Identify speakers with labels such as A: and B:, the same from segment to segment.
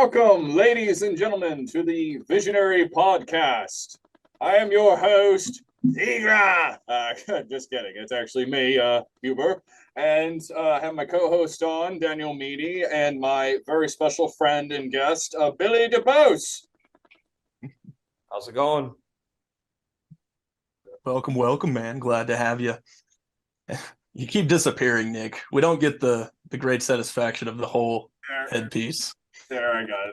A: Welcome, ladies and gentlemen, to the Visionary Podcast. I am your host, Tigra. Just kidding. It's actually me, Huber. And I have my co-host on, Daniel Meany, and my very special friend and guest, Billy DuBose.
B: How's it going?
C: Welcome, man. Glad to have you. You keep disappearing, Nick. We don't get the great satisfaction of the whole headpiece.
A: There, I got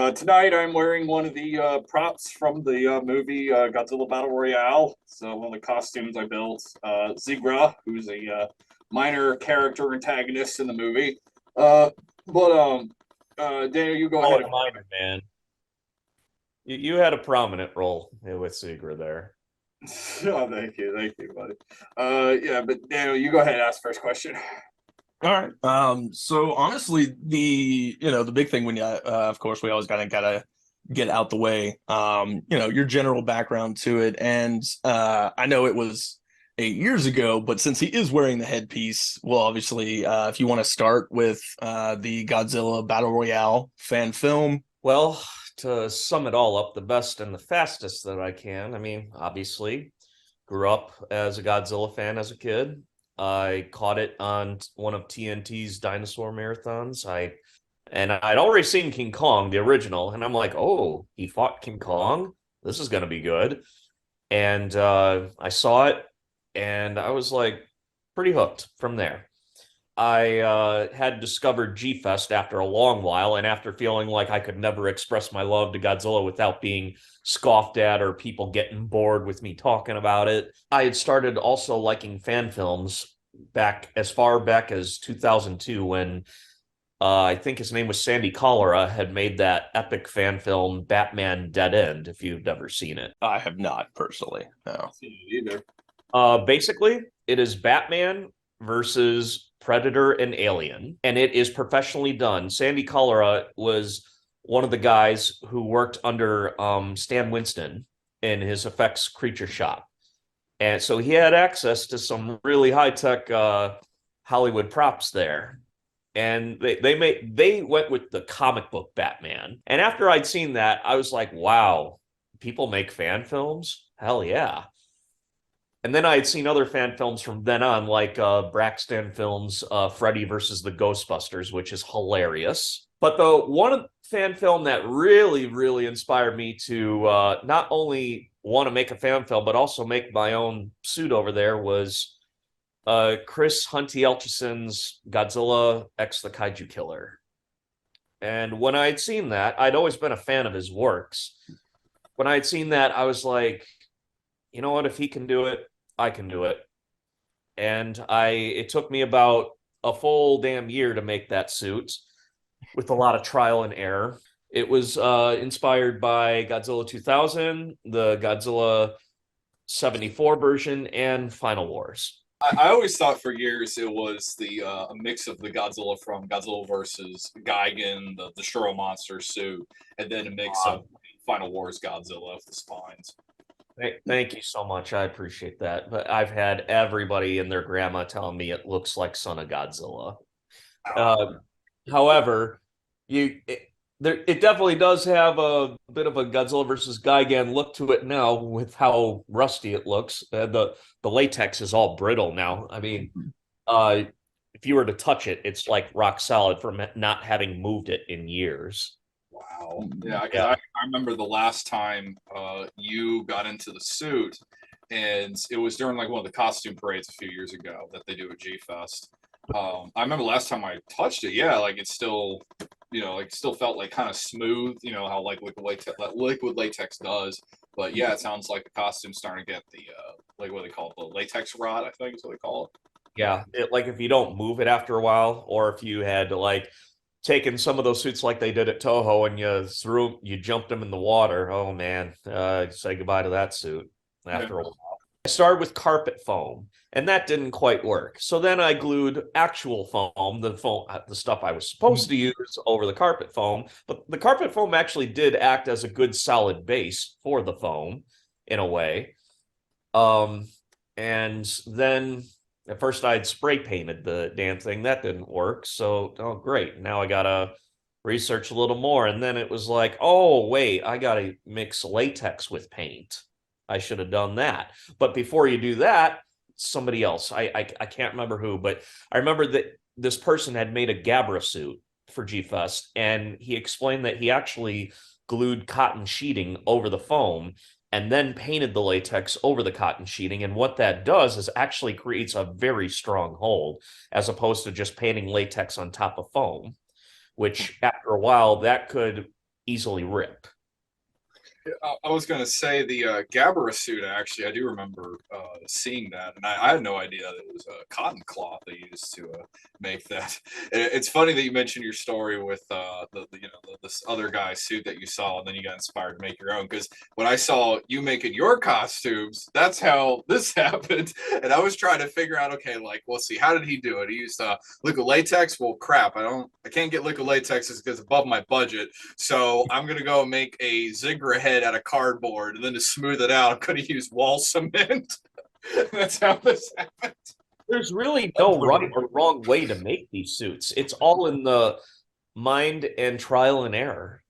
A: it. Tonight, I'm wearing one of the props from the movie Godzilla Battle Royale. So one of the costumes I built, Zigra, who's a minor character antagonist in the movie. Daniel, you go ahead.
B: Minor, man. You had a prominent role with Sakura there.
A: Oh, thank you, buddy. But Daniel, you go ahead and ask first question.
C: All right. So honestly, the big thing when you, of course, we always gotta get out the way. Your general background to it, and I know it was 8 years ago, but since he is wearing the headpiece, well, obviously, if you want to start with the Godzilla Battle Royale fan film.
B: Well, to sum it all up the best and the fastest that I can, I mean, obviously, grew up as a Godzilla fan as a kid. I caught it on one of TNT's dinosaur marathons. I'd already seen King Kong, the original, and I'm like, oh, he fought King Kong? This is going to be good. And I saw it, and I was like pretty hooked from there. I had discovered G-Fest after a long while, and after feeling like I could never express my love to Godzilla without being scoffed at or people getting bored with me talking about it. I had started also liking fan films as far back as 2002 when I think his name was Sandy Cholera had made that epic fan film Batman Dead End, if you've never seen it.
C: I have not personally, no.
A: I've seen it either.
B: Basically, it is Batman versus Predator and Alien, and it is professionally done. Sandy Cholera was one of the guys who worked under Stan Winston in his effects creature shop. And so he had access to some really high-tech Hollywood props there. And they went with the comic book Batman. And after I'd seen that, I was like, wow, people make fan films? Hell yeah. And then I had seen other fan films from then on, like Braxton Films' Freddy versus the Ghostbusters, which is hilarious. But the one fan film that really, really inspired me to not only want to make a fan film, but also make my own suit over there was Chris Hunty-Elchison's Godzilla X the Kaiju Killer. And when I'd seen that, I'd always been a fan of his works. When I'd seen that, I was like, you know what, if he can do it, I can do it. And it took me about a full damn year to make that suit with a lot of trial and error. It was inspired by Godzilla 2000, the Godzilla 74 version, and Final Wars.
A: I always thought for years it was a mix of the Godzilla from Godzilla versus Gigan, the Destroyer Monster suit, and then a mix of Final Wars Godzilla with the spines.
B: Thank you so much. I appreciate that. But I've had everybody and their grandma telling me it looks like Son of Godzilla. However, it definitely does have a bit of a Godzilla versus Gigan look to it now with how rusty it looks. The latex is all brittle now. I mean, if you were to touch it, it's like rock solid from not having moved it in years.
A: Wow. Yeah. I remember the last time you got into the suit, and it was during like one of the costume parades a few years ago that they do at G-Fest. I remember last time I touched it, like it still, still felt like kind of smooth, how like liquid latex does. But yeah, it sounds like the costume's starting to get the like what they call it, the latex rot, I think is what they call it.
B: Yeah, like if you don't move it after a while, or if you had to like taken some of those suits like they did at Toho and you jumped them in the water. Oh man, say goodbye to that suit after a while. I started with carpet foam, and that didn't quite work. So then I glued actual foam, the stuff I was supposed to use over the carpet foam. But the carpet foam actually did act as a good solid base for the foam in a way. And then at first I'd spray painted the damn thing. That didn't work. So, oh, great. Now I got to research a little more, and then it was like, oh wait, I gotta mix latex with paint. I should have done that. But before you do that, somebody else, I can't remember who, but I remember that this person had made a Gabra suit for G-Fest, and he explained that he actually glued cotton sheeting over the foam and then painted the latex over the cotton sheeting. And what that does is actually creates a very strong hold, as opposed to just painting latex on top of foam, which after a while that could easily rip.
A: I was going to say the Gabbara suit. Actually, I do remember seeing that, and I had no idea that it was a cotton cloth they used to make that. It's funny that you mentioned your story with this other guy's suit that you saw, and then you got inspired to make your own. Because when I saw you making your costumes, that's how this happened, and I was trying to figure out, okay, like, let's see, how did he do it? He used liquid latex. Well, crap, I can't get liquid latex because it's above my budget, so I'm gonna go make a Zigra head out of cardboard, and then to smooth it out, I'm going to use wall cement. That's how this happened.
B: There's really no right or wrong way to make these suits. It's all in the mind and trial and error.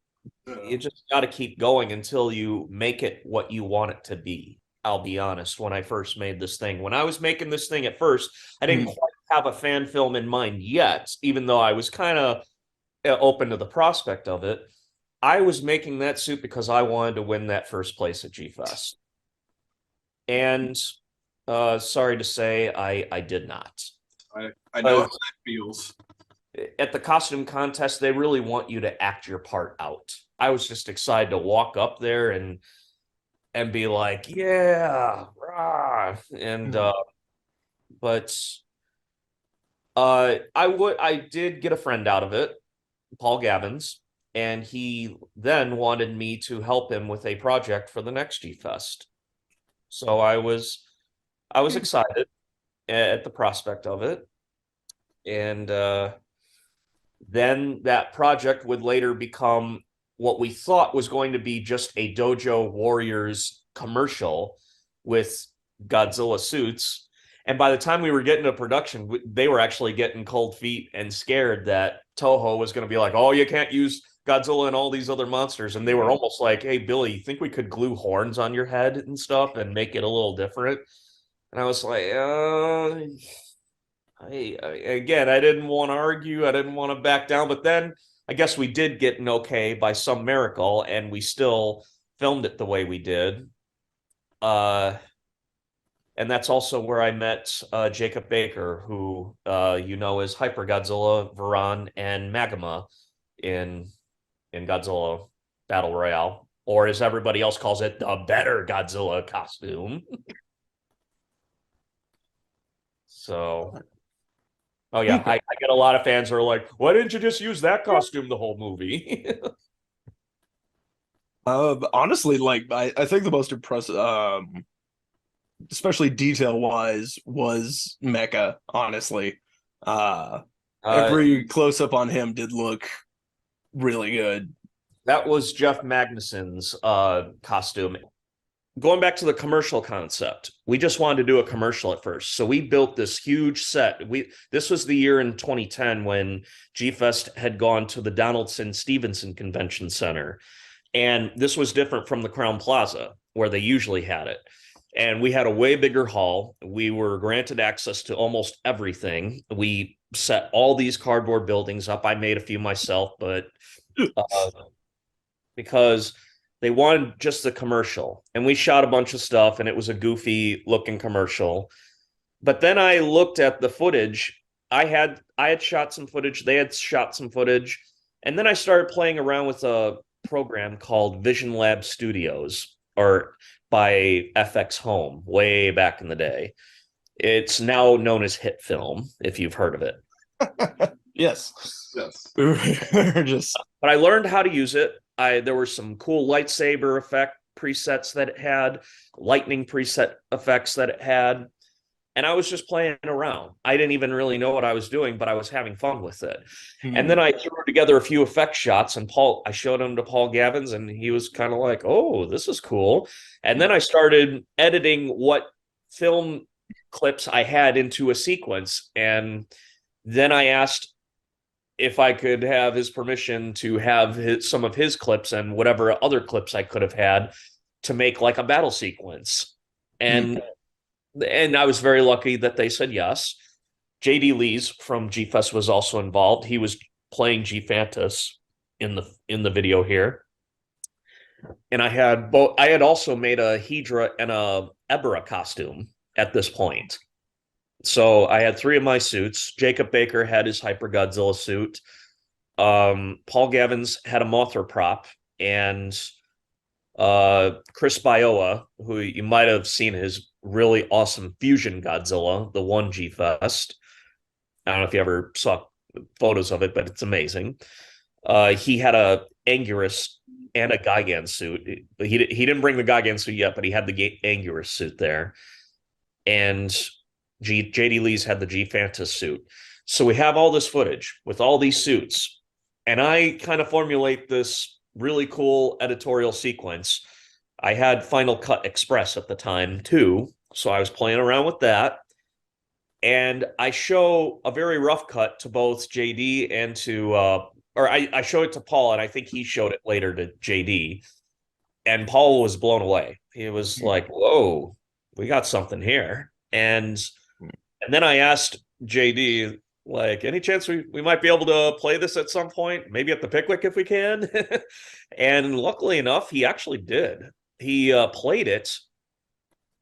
B: You just got to keep going until you make it what you want it to be. I'll be honest, when I first made this thing, when I was making this thing at first, I didn't quite have a fan film in mind yet, even though I was kind of open to the prospect of it. I was making that suit because I wanted to win that first place at G-Fest. And sorry to say, I did not.
A: I know how that feels.
B: At the costume contest, they really want you to act your part out. I was just excited to walk up there and be like, yeah, rah. And but I did get a friend out of it, Paul Gabbins. And he then wanted me to help him with a project for the next G-Fest. So I was excited at the prospect of it. And then that project would later become what we thought was going to be just a Dojo Warriors commercial with Godzilla suits. And by the time we were getting to production, they were actually getting cold feet and scared that Toho was going to be like, oh, you can't use Godzilla and all these other monsters. And they were almost like, hey, Billy, you think we could glue horns on your head and stuff and make it a little different? And I was like, again, I didn't want to argue. I didn't want to back down. But then I guess we did get an okay by some miracle, and we still filmed it the way we did. And that's also where I met Jacob Baker, who is Hyper Godzilla, Varan, and Magma in Godzilla Battle Royale, or as everybody else calls it, the better Godzilla costume. So, oh yeah, I get a lot of fans who are like, why didn't you just use that costume the whole movie?
C: Honestly, like I think the most impressive, especially detail wise, was Mecha. Honestly, every close up on him did look really good.
B: That was Jeff Magnuson's costume. Going back to the commercial concept, we just wanted to do a commercial at first. So we built this huge set. This was the year in 2010 when G-Fest had gone to the Donaldson Stevenson Convention Center. And this was different from the Crown Plaza, where they usually had it. And we had a way bigger hall. We were granted access to almost everything. We set all these cardboard buildings up. I made a few myself, but because they wanted just the commercial. And we shot a bunch of stuff, and it was a goofy looking commercial. But then I looked at the footage. I had shot some footage. They had shot some footage. And then I started playing around with a program called Vision Lab Studios, or by FX Home, way back in the day. It's now known as Hit Film, if you've heard of it.
C: Yes.
B: But I learned how to use it. There were some cool lightsaber effect presets that it had, lightning preset effects that it had, and I was just playing around. I didn't even really know what I was doing, but I was having fun with it. And then I threw together a few effect shots, and I showed them to Paul Gabbins, and he was kind of like, oh, this is cool. And then I started editing what film clips I had into a sequence, and then I asked if I could have his permission to have some of his clips and whatever other clips I could have had to make like a battle sequence. And I was very lucky that they said yes. JD Lees from G Fest was also involved. He was playing G Fantas in the video here. And I had also made a Hydra and a Ebra costume at this point. So I had 3 of my suits. Jacob Baker had his Hyper Godzilla suit. Paul Gavins had a Mothra prop, and Chris Bioa, who you might have seen his really awesome Fusion Godzilla, the 1G Fest. I don't know if you ever saw photos of it, but it's amazing. He had a Anguirus and a Gigan suit. He didn't bring the Gigan suit yet, but he had the Anguirus suit there. And JD Lees had the G Fantas suit. So we have all this footage with all these suits. And I kind of formulate this really cool editorial sequence. I had Final Cut Express at the time too. So I was playing around with that. And I show a very rough cut to both JD and I showed it to Paul, and I think he showed it later to JD. And Paul was blown away. He was like, whoa, we got something here. And then I asked JD, like, any chance we might be able to play this at some point? Maybe at the Pickwick if we can. And luckily enough, he actually did. He played it.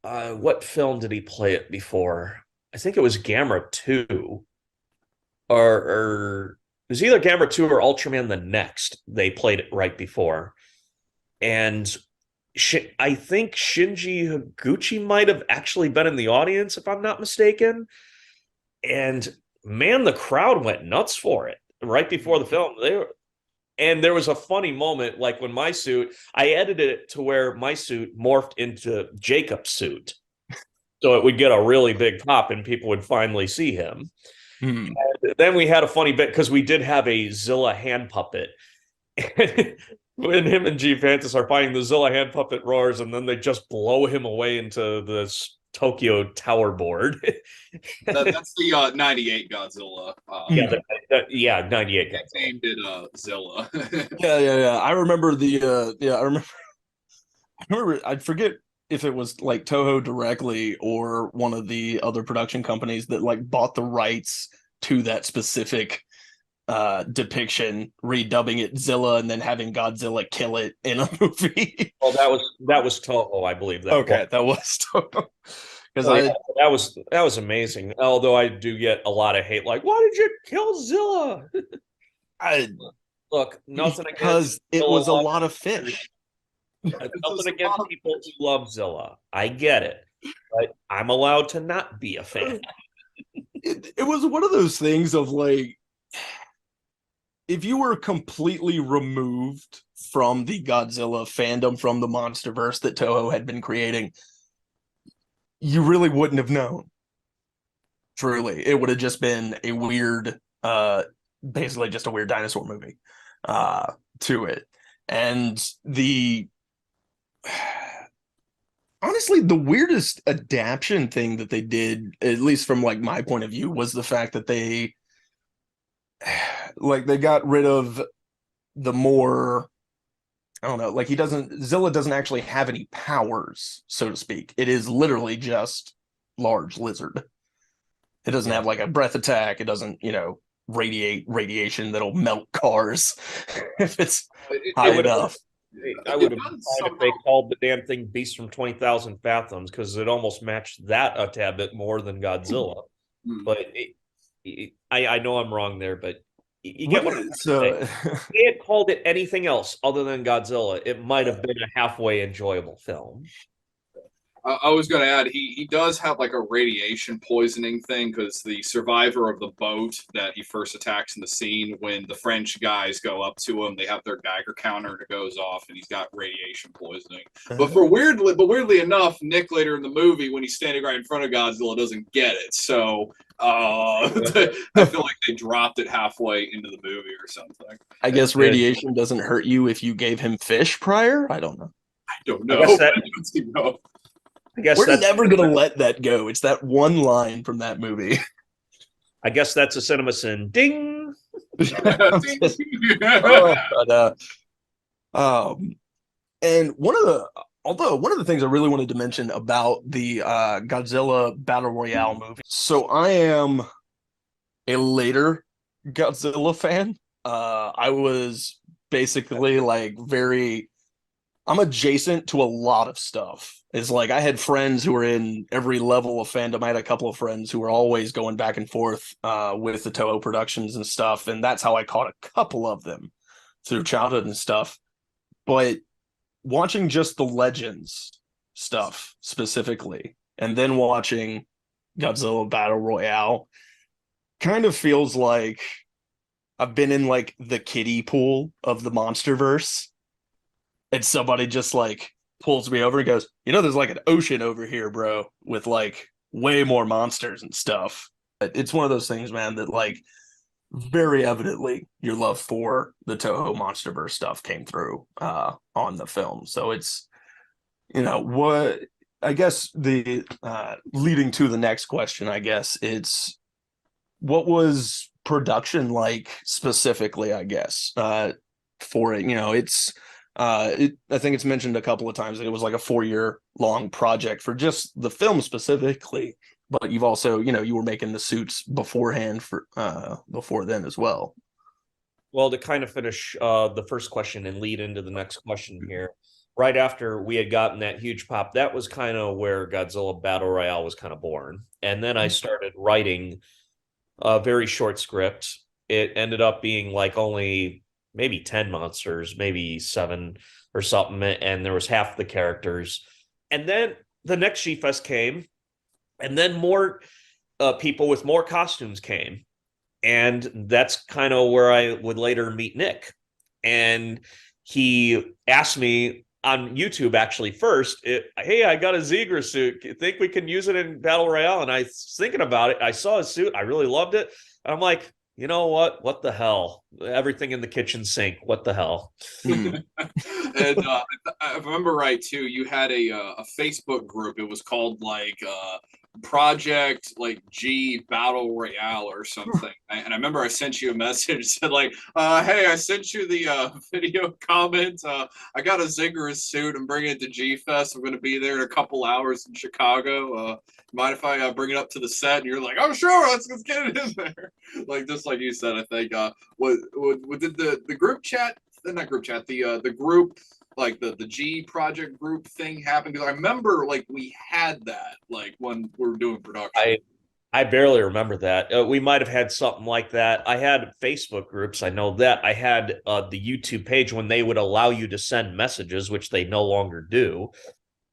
B: What film did he play it before? I think it was Gamera 2. Or it was either Gamera 2 or Ultraman the Next. They played it right before. And I think Shinji Higuchi might have actually been in the audience, if I'm not mistaken. And man, the crowd went nuts for it right before the film. And there was a funny moment, like when I edited it to where my suit morphed into Jacob's suit. So it would get a really pop pop and people would finally see him. And then we had a funny bit because we did have a Zilla hand puppet. When him and G Fantas are fighting, the Zilla hand puppet roars, and then they just blow him away into this Tokyo Tower board.
A: That's the 98 Godzilla.
B: Yeah, 98
A: Godzilla. Named it Zilla.
C: Yeah. I remember I'd forget if it was like Toho directly or one of the other production companies that like bought the rights to that specific depiction, redubbing it Zilla and then having Godzilla kill it in a movie.
B: Well, that was Toho, I believe.
C: That was Toho.
B: That was amazing. Although I do get a lot of hate, like, why did you kill Zilla? Look, nothing
C: because it was a lot of fish.
B: Nothing against people who love Zilla. I get it, but I'm allowed to not be a fan.
C: It was one of those things of like, if you were completely removed from the Godzilla fandom, from the MonsterVerse that Toho had been creating, you really wouldn't have known. Truly, it would have just been a weird, basically just a weird dinosaur movie to it. And honestly, the weirdest adaptation thing that they did, at least from like my point of view, was the fact that they got rid of the more, I don't know, like Zilla doesn't actually have any powers, so to speak. It is literally just large lizard. It doesn't have like a breath attack. It doesn't, radiate radiation that'll melt cars if it's high enough.
B: I would have been fine if they called the damn thing Beast from 20,000 Fathoms, because it almost matched that a tad bit more than Godzilla. But I know I'm wrong there, but you get what I'm saying. If they had called it anything else other than Godzilla, it might have been a halfway enjoyable film.
A: I was going to add, he does have like a radiation poisoning thing, because the survivor of the boat that he first attacks in the scene, when the French guys go up to him, they have their Geiger counter and it goes off, and he's got radiation poisoning. But weirdly enough, Nick later in the movie, when he's standing right in front of Godzilla, doesn't get it. So I feel like they dropped it halfway into the movie or something.
C: I guess radiation doesn't hurt you if you gave him fish prior. I don't know. We're never going to let that go. It's that one line from that movie.
B: I guess that's a cinema sin. Ding!
C: Oh, but, and one of the things I really wanted to mention about the Godzilla Battle Royale movie. So I am a later Godzilla fan. I was basically like I'm adjacent to a lot of stuff. It's like I had friends who were in every level of fandom. I had a couple of friends who were always going back and forth with the Toho productions and stuff, and that's how I caught a couple of them through childhood and stuff. But watching just the Legends stuff specifically, and then watching Godzilla Battle Royale kind of feels like I've been in like the kiddie pool of the MonsterVerse, and somebody just like pulls me over and goes, there's like an ocean over here, bro, with like way more monsters and stuff. It's one of those things, man, that like very evidently your love for the Toho MonsterVerse stuff came through on the film. So it's what I guess the leading to the next question, I guess it's what was production like specifically, I guess, for it. I think it's mentioned a couple of times that it was like a 4-year long project for just the film specifically, but you've also, you were making the suits beforehand for before then as well.
B: Well, to kind of finish the first question and lead into the next question here, right after we had gotten that huge pop, that was kind of where Godzilla Battle Royale was kind of born. And then I started writing a very short script. It ended up being like only maybe 10 monsters, maybe 7 or something, and there was half the characters. And then the next G-Fest came, and then more people with more costumes came. And that's kind of where I would later meet Nick. And he asked me on YouTube actually first, hey, I got a Zegra suit. You think we can use it in Battle Royale? And I was thinking about it. I saw his suit. I really loved it. And I'm like, you know what? What the hell? Everything in the kitchen sink. What the hell?
A: And if I remember right, too, you had a Facebook group. It was called like Project like G Battle Royale or something. And I remember I sent you a message said like, "Hey, I sent you the video comment. I got a Ziggurat suit. I'm bringing it to G Fest. I'm going to be there in a couple hours in Chicago. Mind if I bring it up to the set?" And you're like, "Oh, sure. Let's get it in there." Like just like you said, I think. What did the group chat? Not group chat. The group like the G project group thing happened? Because I remember like we had that like when we were doing production.
B: I barely remember that. We might have had something like that. I had Facebook groups. I know that. I had the YouTube page when they would allow you to send messages, which they no longer do.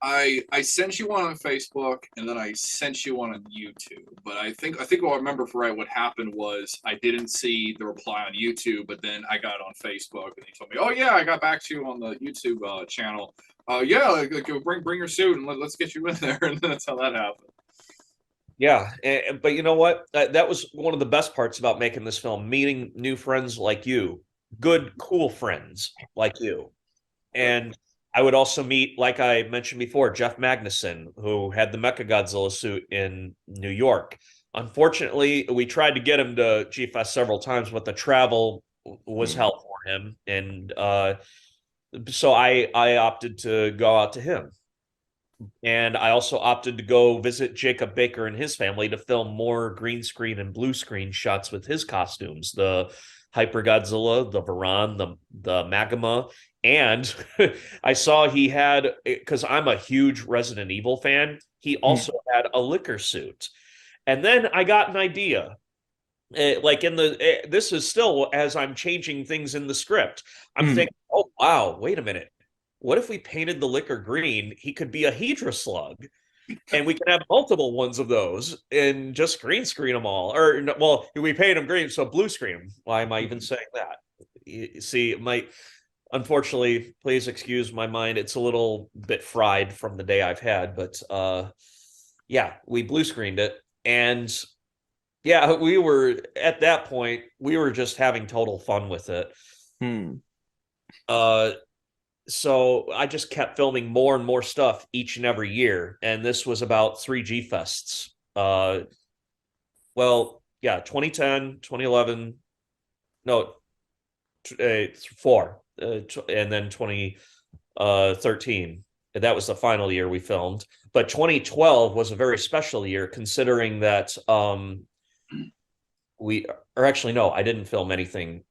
A: I sent you one on Facebook and then I sent you one on YouTube. But I think what I remember for right what happened was I didn't see the reply on YouTube, but then I got it on Facebook and he told me, "Oh yeah, I got back to you on the YouTube channel. Yeah, like, bring your suit and let's get you in there." And that's how that happened.
B: Yeah, but you know what? That was one of the best parts about making this film, meeting new friends like you, good, cool friends like you. And I would also meet, like I mentioned before, Jeff Magnuson, who had the Mechagodzilla suit in New York. Unfortunately, we tried to get him to G-Fest several times, but the travel was hell for him. And so I opted to go out to him. And I also opted to go visit Jacob Baker and his family to film more green screen and blue screen shots with his costumes, the Hyper Godzilla, the Varan, the Magma. And I saw he had, because I'm a huge Resident Evil fan, he also had a liquor suit. And then I got an idea. Like this is still as I'm changing things in the script. I'm thinking, oh wow, wait a minute. What if we painted the liquor green? He could be a Hedra slug, and we can have multiple ones of those and just green screen them all. Or well, we paint them green, so blue screen them. Why am I even saying that? You see, unfortunately, please excuse my mind. It's a little bit fried from the day I've had, but yeah, we blue screened it, and yeah, we were at that point. We were just having total fun with it. So I just kept filming more and more stuff each and every year. And this was about 3 G Fests. Well, yeah, 2010, 2011, no, 4, and then 2013. That was the final year we filmed. But 2012 was a very special year, considering that or actually, no, I didn't film anything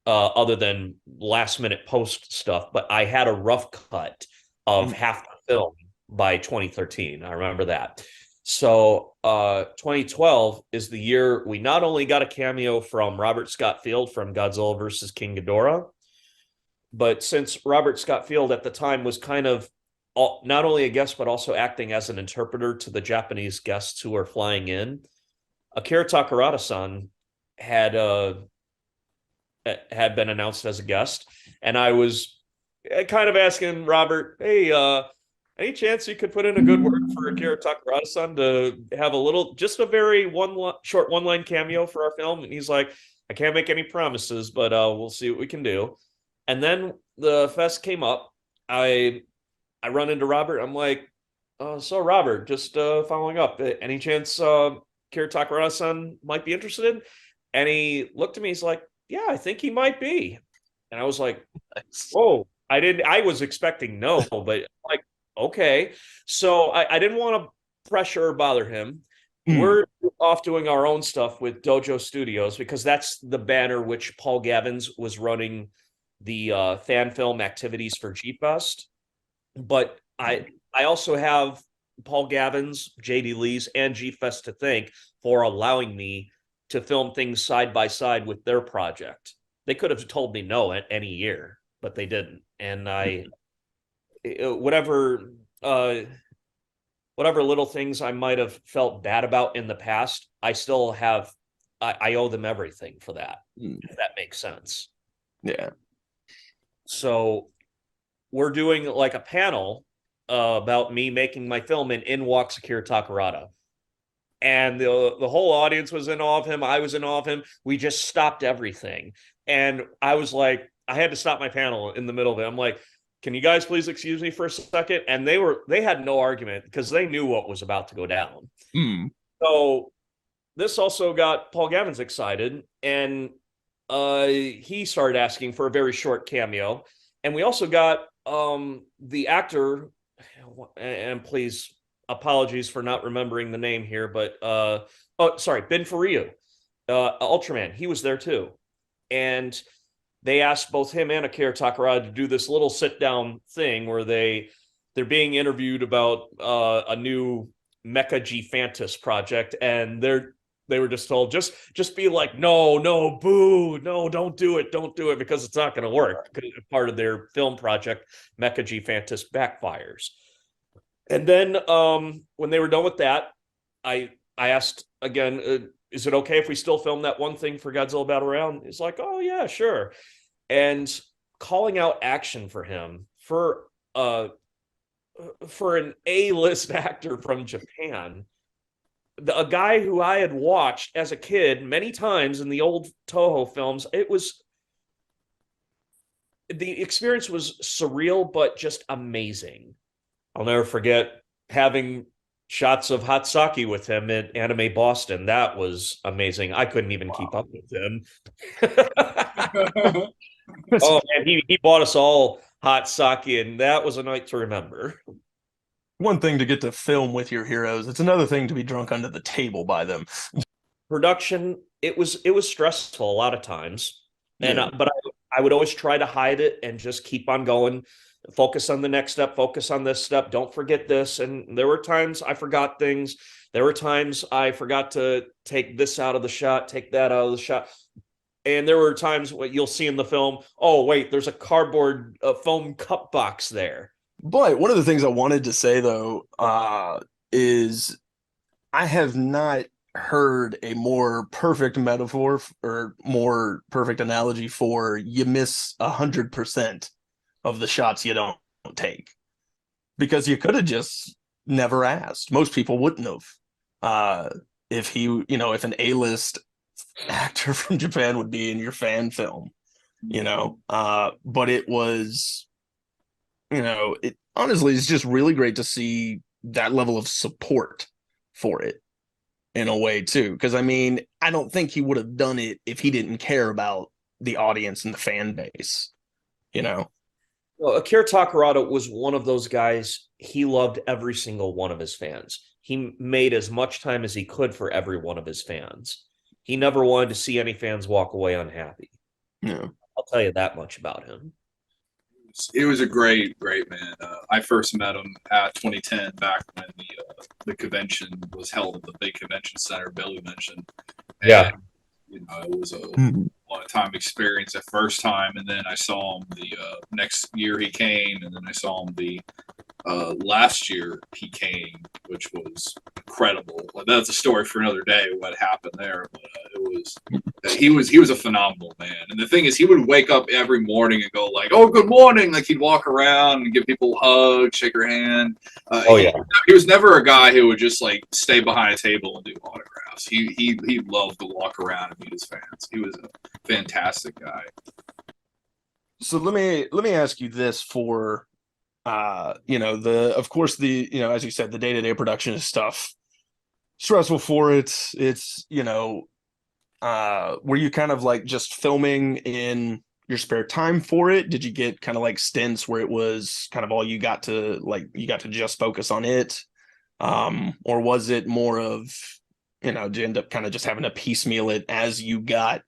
B: other than last minute post stuff, but I had a rough cut of half the film by 2013. I remember that. So 2012 is the year we not only got a cameo from Robert Scott Field from Godzilla versus King Ghidorah, but since Robert Scott Field at the time was kind of not only a guest, but also acting as an interpreter to the Japanese guests who were flying in, Akira Takarada-san had been announced as a guest, and I was kind of asking Robert, "Hey, any chance you could put in a good word for Akira Takarada-san to have just a very short one-line cameo for our film?" And he's like, "I can't make any promises, but we'll see what we can do." And then the fest came up. I run into Robert. I'm like, "So Robert, just following up. Any chance Akira Takarada-san might be interested?" And he looked at me. He's like, "Yeah, I think he might be." And I was like, "Whoa!" I was expecting no, but like, okay. So I didn't want to pressure or bother him. We're off doing our own stuff with Dojo Studios because that's the banner which Paul Gavins was running the fan film activities for G-Fest. But I also have Paul Gavins, JD Lee's, and G-Fest to thank for allowing me to film things side by side with their project. They could have told me no at any year, but they didn't. And whatever little things I might have felt bad about in the past, I still have, I owe them everything for that, if that makes sense.
C: Yeah.
B: So we're doing like a panel about me making my film, and in walks Akira Takarada. And the whole audience was in awe of him. I was in awe of him. We just stopped everything. And I was like, I had to stop my panel in the middle of it. I'm like, "Can you guys please excuse me for a second?" And they had no argument because they knew what was about to go down. So this also got Paul Gavins excited, and he started asking for a very short cameo. And we also got the actor, and please, apologies for not remembering the name here, but Ben Fariu, Ultraman. He was there too, and they asked both him and Akira Takarada to do this little sit-down thing where they're being interviewed about a new Mecha G Fantas project, and they were just told, just be like, no, boo, no, don't do it, because it's not going to work. Because part of their film project, Mecha G Fantas, backfires. And then when they were done with that, I asked again, "Is it okay if we still film that one thing for Godzilla Battle Royale?" He's like, "Oh yeah, sure." And calling out action for him for an A-list actor from Japan, a guy who I had watched as a kid many times in the old Toho films. The experience was surreal, but just amazing. I'll never forget having shots of hot sake with him at Anime Boston. That was amazing. I couldn't even keep up with him. Oh man, he bought us all hot sake, and that was a night to remember.
C: One thing to get to film with your heroes, it's another thing to be drunk under the table by them.
B: Production, it was stressful a lot of times, and
C: Yeah.
B: but I would always try to hide it and just keep on going. Focus on the next step, focus on this step, don't forget this. And there were times I forgot things. There were times I forgot to take this out of the shot, take that out of the shot. And there were times what you'll see in the film, oh wait, there's a cardboard foam cup box there.
C: But one of the things I wanted to say though is I have not heard a more perfect metaphor or more perfect analogy for you miss 100% of the shots you don't take, because you could have just never asked. Most people wouldn't have. If an A-list actor from Japan would be in your fan film, but it was, it honestly is just really great to see that level of support for it in a way too. Because I mean, I don't think he would have done it if he didn't care about the audience and the fan base, you know.
B: Well, Akira Takarada was one of those guys. He loved every single one of his fans. He made as much time as he could for every one of his fans. He never wanted to see any fans walk away unhappy.
C: Yeah.
B: I'll tell you that much about him.
A: He was a great man. I first met him at 2010, back when the convention was held at the big convention center Billy mentioned. And,
B: Yeah.
A: you know, it was a one-time experience at first time, and then I saw him the next year he came, and then I saw him the last year he came, which was incredible. Well, that's a story for another day what happened there, but he was a phenomenal man. And the thing is, he would wake up every morning and go like, "Oh, good morning!" Like he'd walk around and give people a hug, shake her hand. He was never a guy who would just like stay behind a table and do autographs. He loved to walk around and meet his fans. He was a fantastic guy.
C: So let me ask you this for of course as you said, the day-to-day production is stuff stressful for it. It's were you kind of like just filming in your spare time for it? Did you get kind of like stints where it was kind of all you got to just focus on it? Or was it more of, did you end up kind of just having to piecemeal it as you got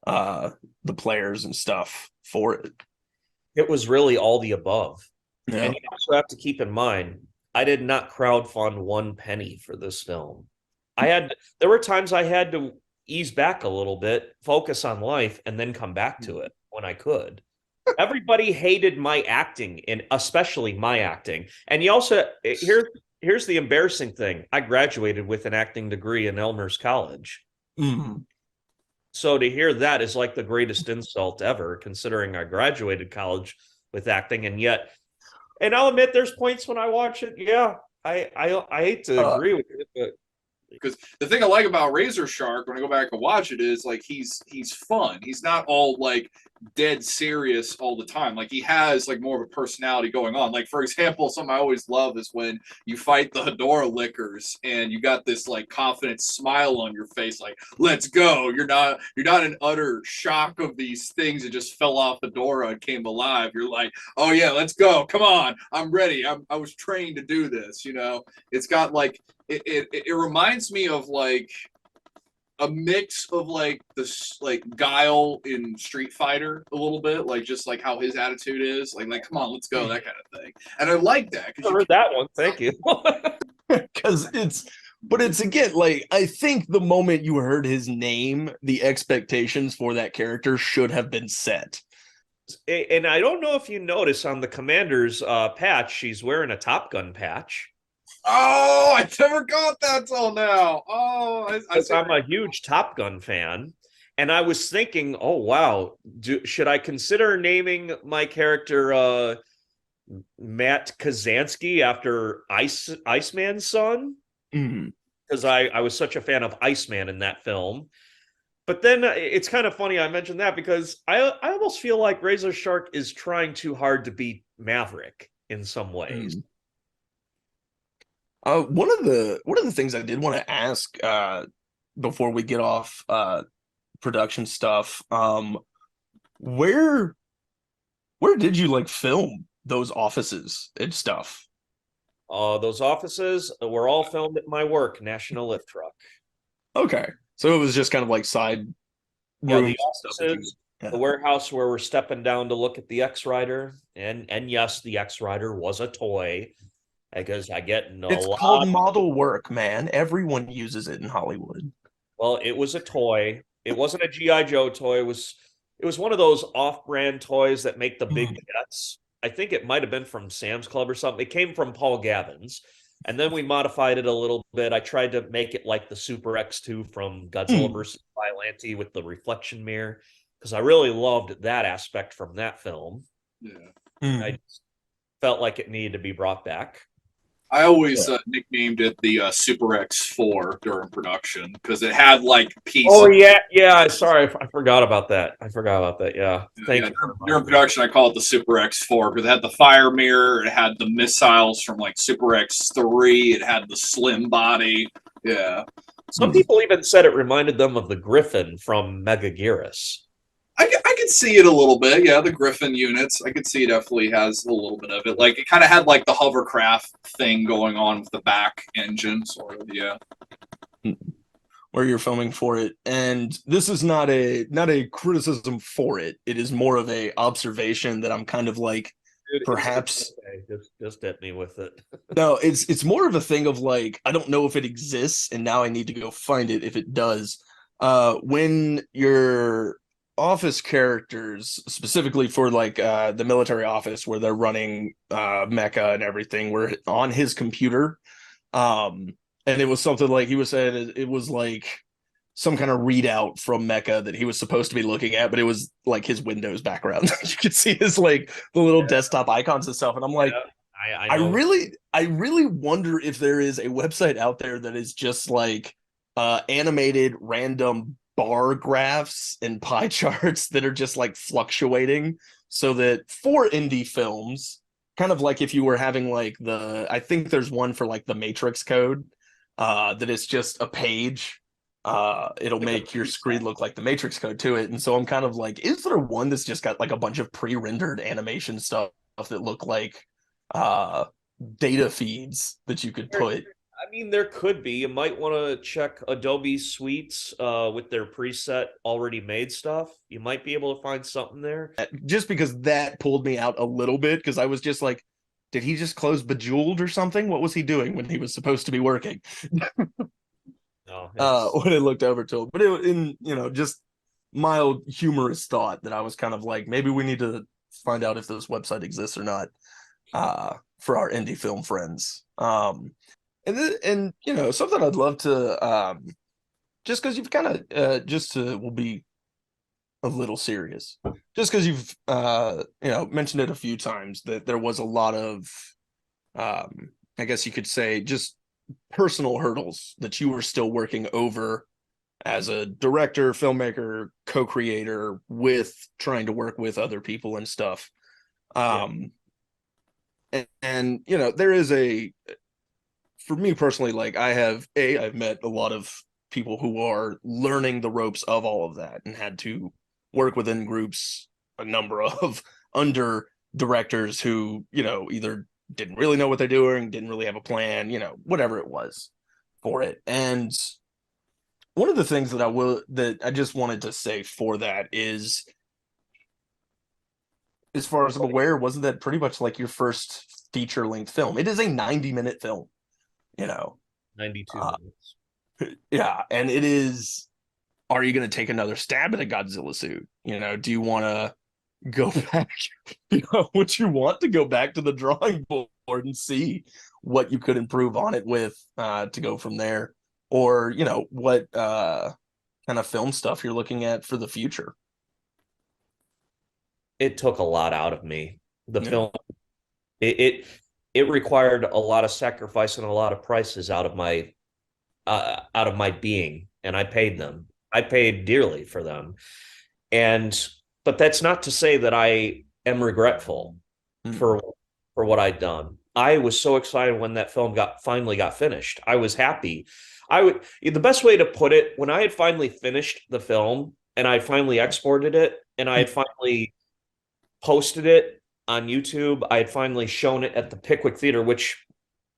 C: the players and stuff for it?
B: It was really all the above.
C: Yeah.
B: And you also have to keep in mind, I did not crowdfund one penny for this film. There were times I had to ease back a little bit, focus on life, and then come back to it when I could. Everybody hated my acting, and especially my acting. And you also, here's the embarrassing thing. I graduated with an acting degree in Elmer's College.
C: Mm-hmm.
B: So to hear that is like the greatest insult ever, considering I graduated college with acting, and I'll admit there's points when I watch it. Yeah, I hate to agree with it, but
A: because the thing I like about Razor Shark when I go back and watch it is like he's fun. He's not all like dead serious all the time. Like he has like more of a personality going on. Like for example, something I always love is when you fight the Hedora Lickers and you got this like confident smile on your face, like let's go. You're not in utter shock of these things that just fell off Hedora and came alive. You're like, oh yeah, let's go. Come on, I'm ready. I was trained to do this. It's got like it reminds me of like a mix of like this like Guile in Street Fighter a little bit, like just like how his attitude is, like come on, let's go, that kind of thing. And I like that.
B: I heard that one. Thank you.
C: Because it's again, like I think the moment you heard his name, the expectations for that character should have been set.
B: And I don't know if you notice on the Commander's patch, she's wearing a Top Gun patch.
A: Oh, I never got that till now. Oh,
B: I'm a huge Top Gun fan, and I was thinking, oh wow, should I consider naming my character Matt Kazansky after Iceman's son? Because I was such a fan of Iceman in that film. But then it's kind of funny I mentioned that because I almost feel like Razor Shark is trying too hard to be Maverick in some ways.
C: One of the things I did want to ask before we get off production stuff, where did you like film those offices and stuff?
B: Those offices were all filmed at my work, National Lift Truck.
C: Okay, so it was just kind of like side
B: rooms. The offices, the warehouse where we're stepping down to look at the X-Rider, and yes, the X-Rider was a toy. Because I get
C: it's called model work, man. Everyone uses it in Hollywood.
B: Well, it was a toy. It wasn't a G.I. Joe toy. It was one of those off-brand toys that make the big jets. I think it might have been from Sam's Club or something. It came from Paul Gavin's. And then we modified it a little bit. I tried to make it like the Super X2 from Godzilla vs. Biollante with the reflection mirror. Because I really loved that aspect from that film.
A: Yeah.
B: I just felt like it needed to be brought back.
A: I always nicknamed it the Super X4 during production because it had like pieces.
B: Oh yeah. Sorry, I forgot about that. Yeah, thank you.
A: During production, I call it the Super X4 because it had the fire mirror, it had the missiles from like Super X3, it had the slim body. Yeah.
B: Some people even said it reminded them of the Griffin from Megaguirus.
A: I could see it a little bit. Yeah, the Griffin units. I could see it definitely has a little bit of it. Like it kind of had like the hovercraft thing going on with the back engine, sort of. Yeah.
C: Where you're filming for it, and this is not a criticism for it. It is more of a observation that I'm kind of like, perhaps
B: just hit me with it.
C: no, it's more of a thing of like, I don't know if it exists, and now I need to go find it if it does. When your office characters, specifically for like the military office where they're running mecha and everything, were on his computer. And it was something like he was saying it was like some kind of readout from Mecha that he was supposed to be looking at, but it was like his Windows background. You could see his like the little desktop icons and stuff. And I'm like, I really wonder if there is a website out there that is just like animated random bar graphs and pie charts that are just like fluctuating, so that for indie films, kind of like if you were having like I think there's one for like the Matrix code, that is just a page. It'll make your screen look like the Matrix code to it. And so I'm kind of like, is there one that's just got like a bunch of pre-rendered animation stuff that look like data feeds that you could put?
B: I mean, there could be. You might want to check Adobe Suites with their preset already made stuff. You might be able to find something there.
C: Just because that pulled me out a little bit, because I was just like, did he just close Bejeweled or something? What was he doing when he was supposed to be working?
B: No,
C: when I looked over to him. But it, in just mild humorous thought that I was kind of like, maybe we need to find out if this website exists or not, for our indie film friends. And something I'd love to, just because you've kind of we'll be a little serious, just because you've mentioned it a few times, that there was a lot of I guess you could say just personal hurdles that you were still working over as a director, filmmaker, co-creator, with trying to work with other people and stuff. And there is for me personally, like I've met a lot of people who are learning the ropes of all of that and had to work within groups, a number of under directors who, either didn't really know what they're doing, didn't really have a plan, whatever it was for it. And one of the things that I just wanted to say for that is, as far as I'm aware, wasn't that pretty much like your first feature-length film? It is a 90-minute film,
B: 92 minutes.
C: Yeah, and it is. Are you going to take another stab at a Godzilla suit? Do you want to go back? Would you want to go back to the drawing board and see what you could improve on it with, to go from there? Or, what kind of film stuff you're looking at for the future?
B: It took a lot out of me. The film, it required a lot of sacrifice and a lot of prices out of my being, and I paid them. I paid dearly for them. But that's not to say that I am regretful for what I'd done. I was so excited when that film finally got finished. I was happy. The best way to put it, when I had finally finished the film and I finally exported it and I had finally posted it on YouTube, I had finally shown it at the Pickwick Theater, which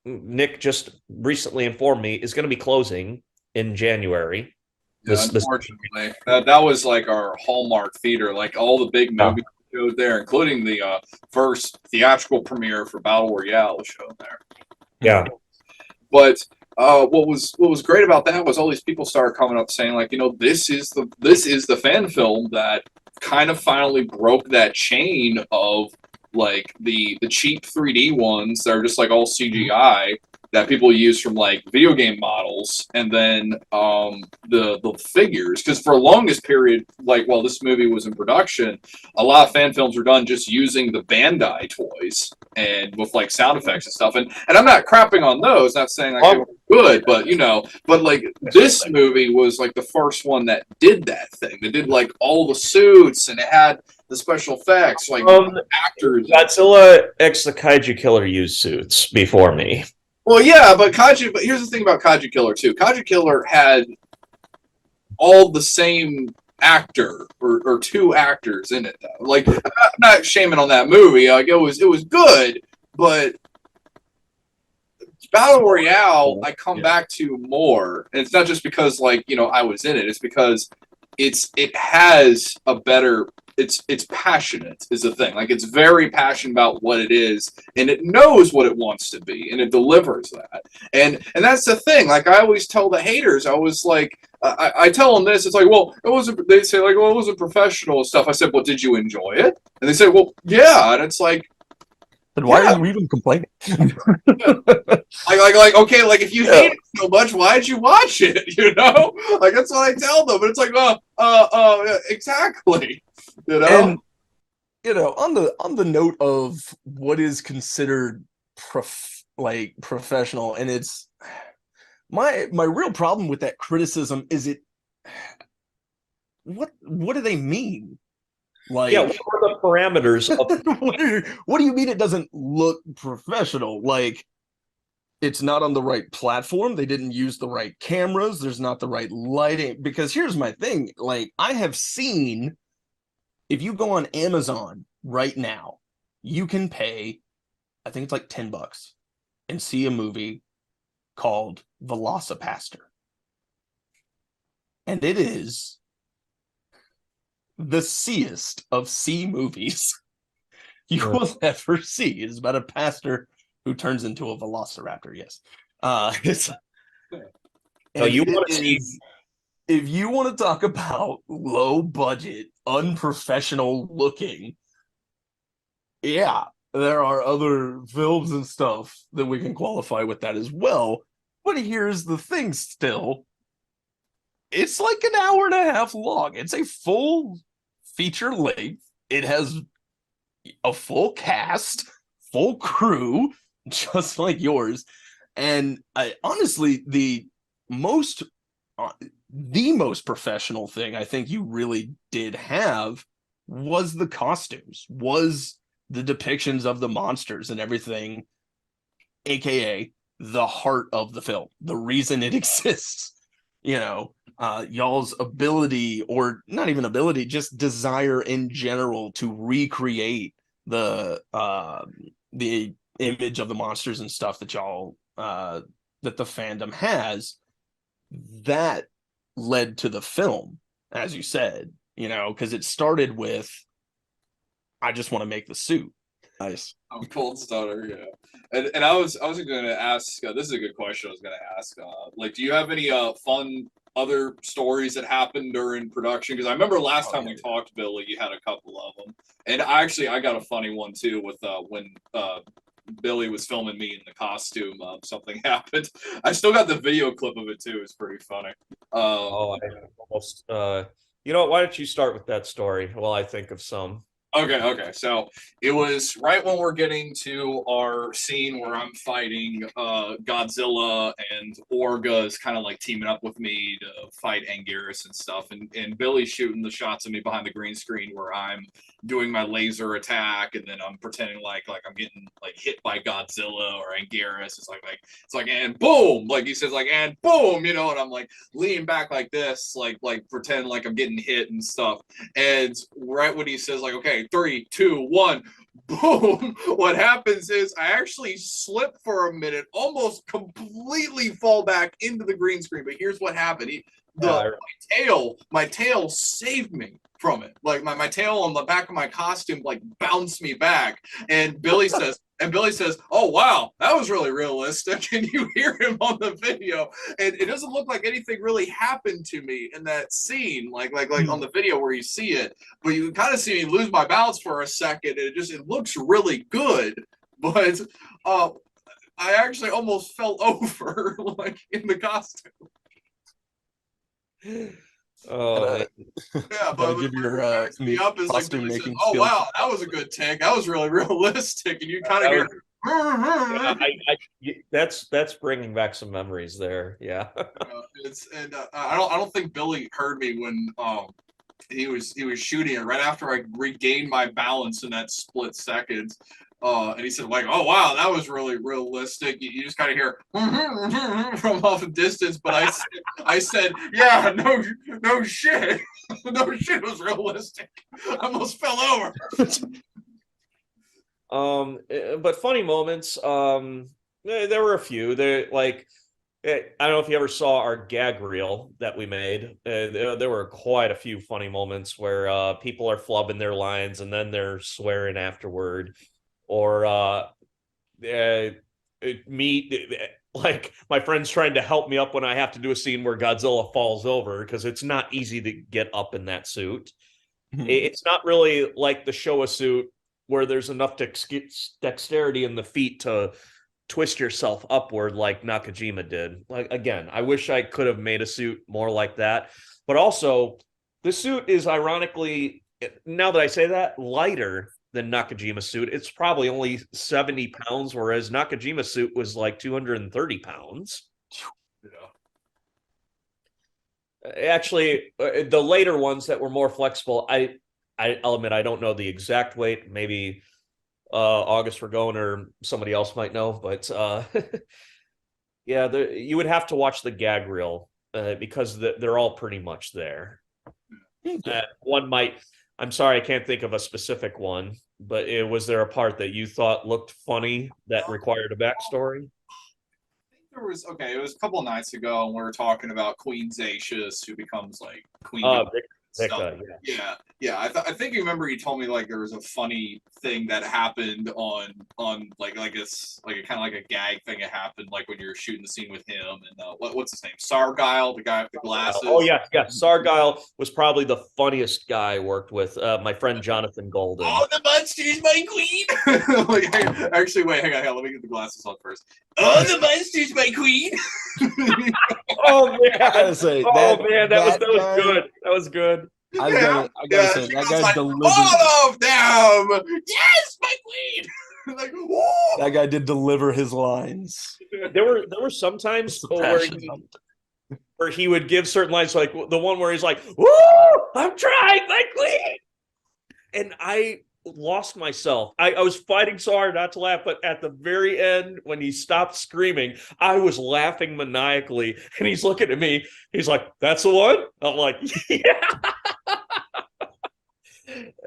B: Nick just recently informed me is going to be closing in January.
A: Yeah, unfortunately, that was like our hallmark theater. Like all the big movies showed there, including the first theatrical premiere for Battle Royale was shown there.
B: Yeah,
A: but what was great about that was all these people started coming up saying like, this is the fan film that kind of finally broke that chain of like the cheap 3D ones that are just like all CGI that people use from like video game models, and then the figures. Because for the longest period, like while this movie was in production, a lot of fan films were done just using the Bandai toys and with like sound effects and stuff. And I'm not crapping on those, not saying like they were good, but but like this movie was like the first one that did that thing. They did like all the suits and it had the special effects, like actors.
B: Godzilla X the Kaiju Killer used suits before me.
A: Well, yeah, but here's the thing about Kaiju Killer too. Kaiju Killer had all the same actor or two actors in it though. Like I'm not shaming on that movie. Like it was good, but Battle Royale I come back to more, and it's not just because like I was in it. It's because it has a better. It's passionate is the thing. Like it's very passionate about what it is, and it knows what it wants to be, and it delivers that. And that's the thing. Like I always tell the haters, I was like, I tell them this. It's like, well, it wasn't. They say like, well, it wasn't professional stuff. I said, well, did you enjoy it? And they say, well, yeah. And it's like,
C: then why are you even complaining?
A: like okay, like if you hate it so much, why'd you watch it? Like that's what I tell them. But it's like, exactly.
C: And on the note of what is considered professional, and it's my real problem with that criticism is what do they mean? Like,
B: what are the parameters of
C: what do you mean it doesn't look professional? Like, it's not on the right platform. They didn't use the right cameras. There's not the right lighting. Because here's my thing. Like, I have seen, if you go on Amazon right now, you can pay, I think it's like $10 and see a movie called Velocipaster. And it is the seest of sea movies you will ever see. It's about a pastor who turns into a velociraptor. Yes. It's
B: so you want to see,
C: if you want to talk about low budget, unprofessional looking, yeah, there are other films and stuff that we can qualify with that as well. But here's the thing still. It's like an hour and a half long. It's a full feature length. It has a full cast, full crew, just like yours. And honestly, the most professional thing I think you really did have was the costumes, was the depictions of the monsters and everything, aka the heart of the film, the reason it exists. Y'all's ability, or not even ability, just desire in general to recreate the image of the monsters and stuff that y'all that the fandom has, that led to the film, as you said, because it started with, I just want to make the suit. Nice.
A: I'm cold stunner, yeah. And I was going to ask. This is a good question. I was going to ask. Like, do you have any fun other stories that happened during production? Because I remember last time we talked, Billy, you had a couple of them, and I got a funny one too with when Billy was filming me in the costume. Something happened. I still got the video clip of it too. It's pretty funny.
B: I almost. Why don't you start with that story while I think of some?
A: Okay. So it was right when we're getting to our scene where I'm fighting Godzilla, and Orga is kind of like teaming up with me to fight Anguirus and stuff. And Billy's shooting the shots of me behind the green screen where I'm doing my laser attack, and then I'm pretending like I'm getting like hit by Godzilla or Anguirus. It's like and boom, like he says, like and boom, and I'm like leaning back like this, like pretend like I'm getting hit and stuff. And right when he says like, okay, 3, 2, 1, boom, what happens is I actually slip for a minute, almost completely fall back into the green screen. But here's what happened. My tail saved me from it. Like my tail on the back of my costume like bounced me back. And Billy says, oh wow, that was really realistic. And you hear him on the video, and it doesn't look like anything really happened to me in that scene, like on the video where you see it, but you kind of see me lose my balance for a second, and it looks really good. But I actually almost fell over like in the costume.
B: Oh,
A: yeah, but
C: give your
A: me up is like,
C: making
A: says, oh
C: skills.
A: wow, that was a good take. That was really realistic, and you kind of hear.
B: That's bringing back some memories there. Yeah.
A: I don't think Billy heard me when he was shooting it right after I regained my balance in that split second. And he said, like, oh wow, that was really realistic. You just kind of hear from off a distance. But I said, yeah, no shit, no shit was realistic. I almost fell over.
B: But funny moments. There were a few. There, like, I don't know if you ever saw our gag reel that we made. There were quite a few funny moments where people are flubbing their lines and then they're swearing afterward, or me, like my friend's trying to help me up when I have to do a scene where Godzilla falls over because it's not easy to get up in that suit. It's not really like the Showa suit where there's enough dexterity in the feet to twist yourself upward like Nakajima did. Like, again, I wish I could have made a suit more like that. But also, the suit is ironically, now that I say that, lighter than Nakajima's suit. It's probably only 70 pounds, whereas Nakajima's suit was like 230 pounds. Actually, the later ones that were more flexible, I'll admit I don't know the exact weight. Maybe August Ragone or somebody else might know, but yeah, you would have to watch the gag reel because they're all pretty much there. One might, I'm sorry, I can't think of a specific one, but was there a part that you thought looked funny that required a backstory?
A: There was, okay, it was a couple of nights ago, and we were talking about Queen Zacius, who becomes like Queen.
B: Vicka,
A: yeah. I think you remember you told me like there was a funny thing that happened on like it's like a kind of like a gag thing that happened like when you were shooting the scene with him and what's his name, Sargyle, the guy with the glasses.
B: Oh yeah, Sargyle was probably the funniest guy I worked with. My friend Jonathan Golden.
A: Oh, the monster's my queen. Like, actually, wait, hang on, let me get the glasses on first. Oh, the monster's my queen.
B: Oh man,
C: that was
B: good. That was good.
C: I gotta say that guy
A: like,
C: delivered.
A: All of them. Yes, my queen. Like, whoa.
C: That guy did deliver his lines.
B: There were some times where he would give certain lines, like the one where he's like, "Woo, I'm trying, my queen," and I lost myself. I was fighting so hard not to laugh, but at the very end, when he stopped screaming, I was laughing maniacally, and he's looking at me. He's like, "That's the one?" I'm like, "Yeah."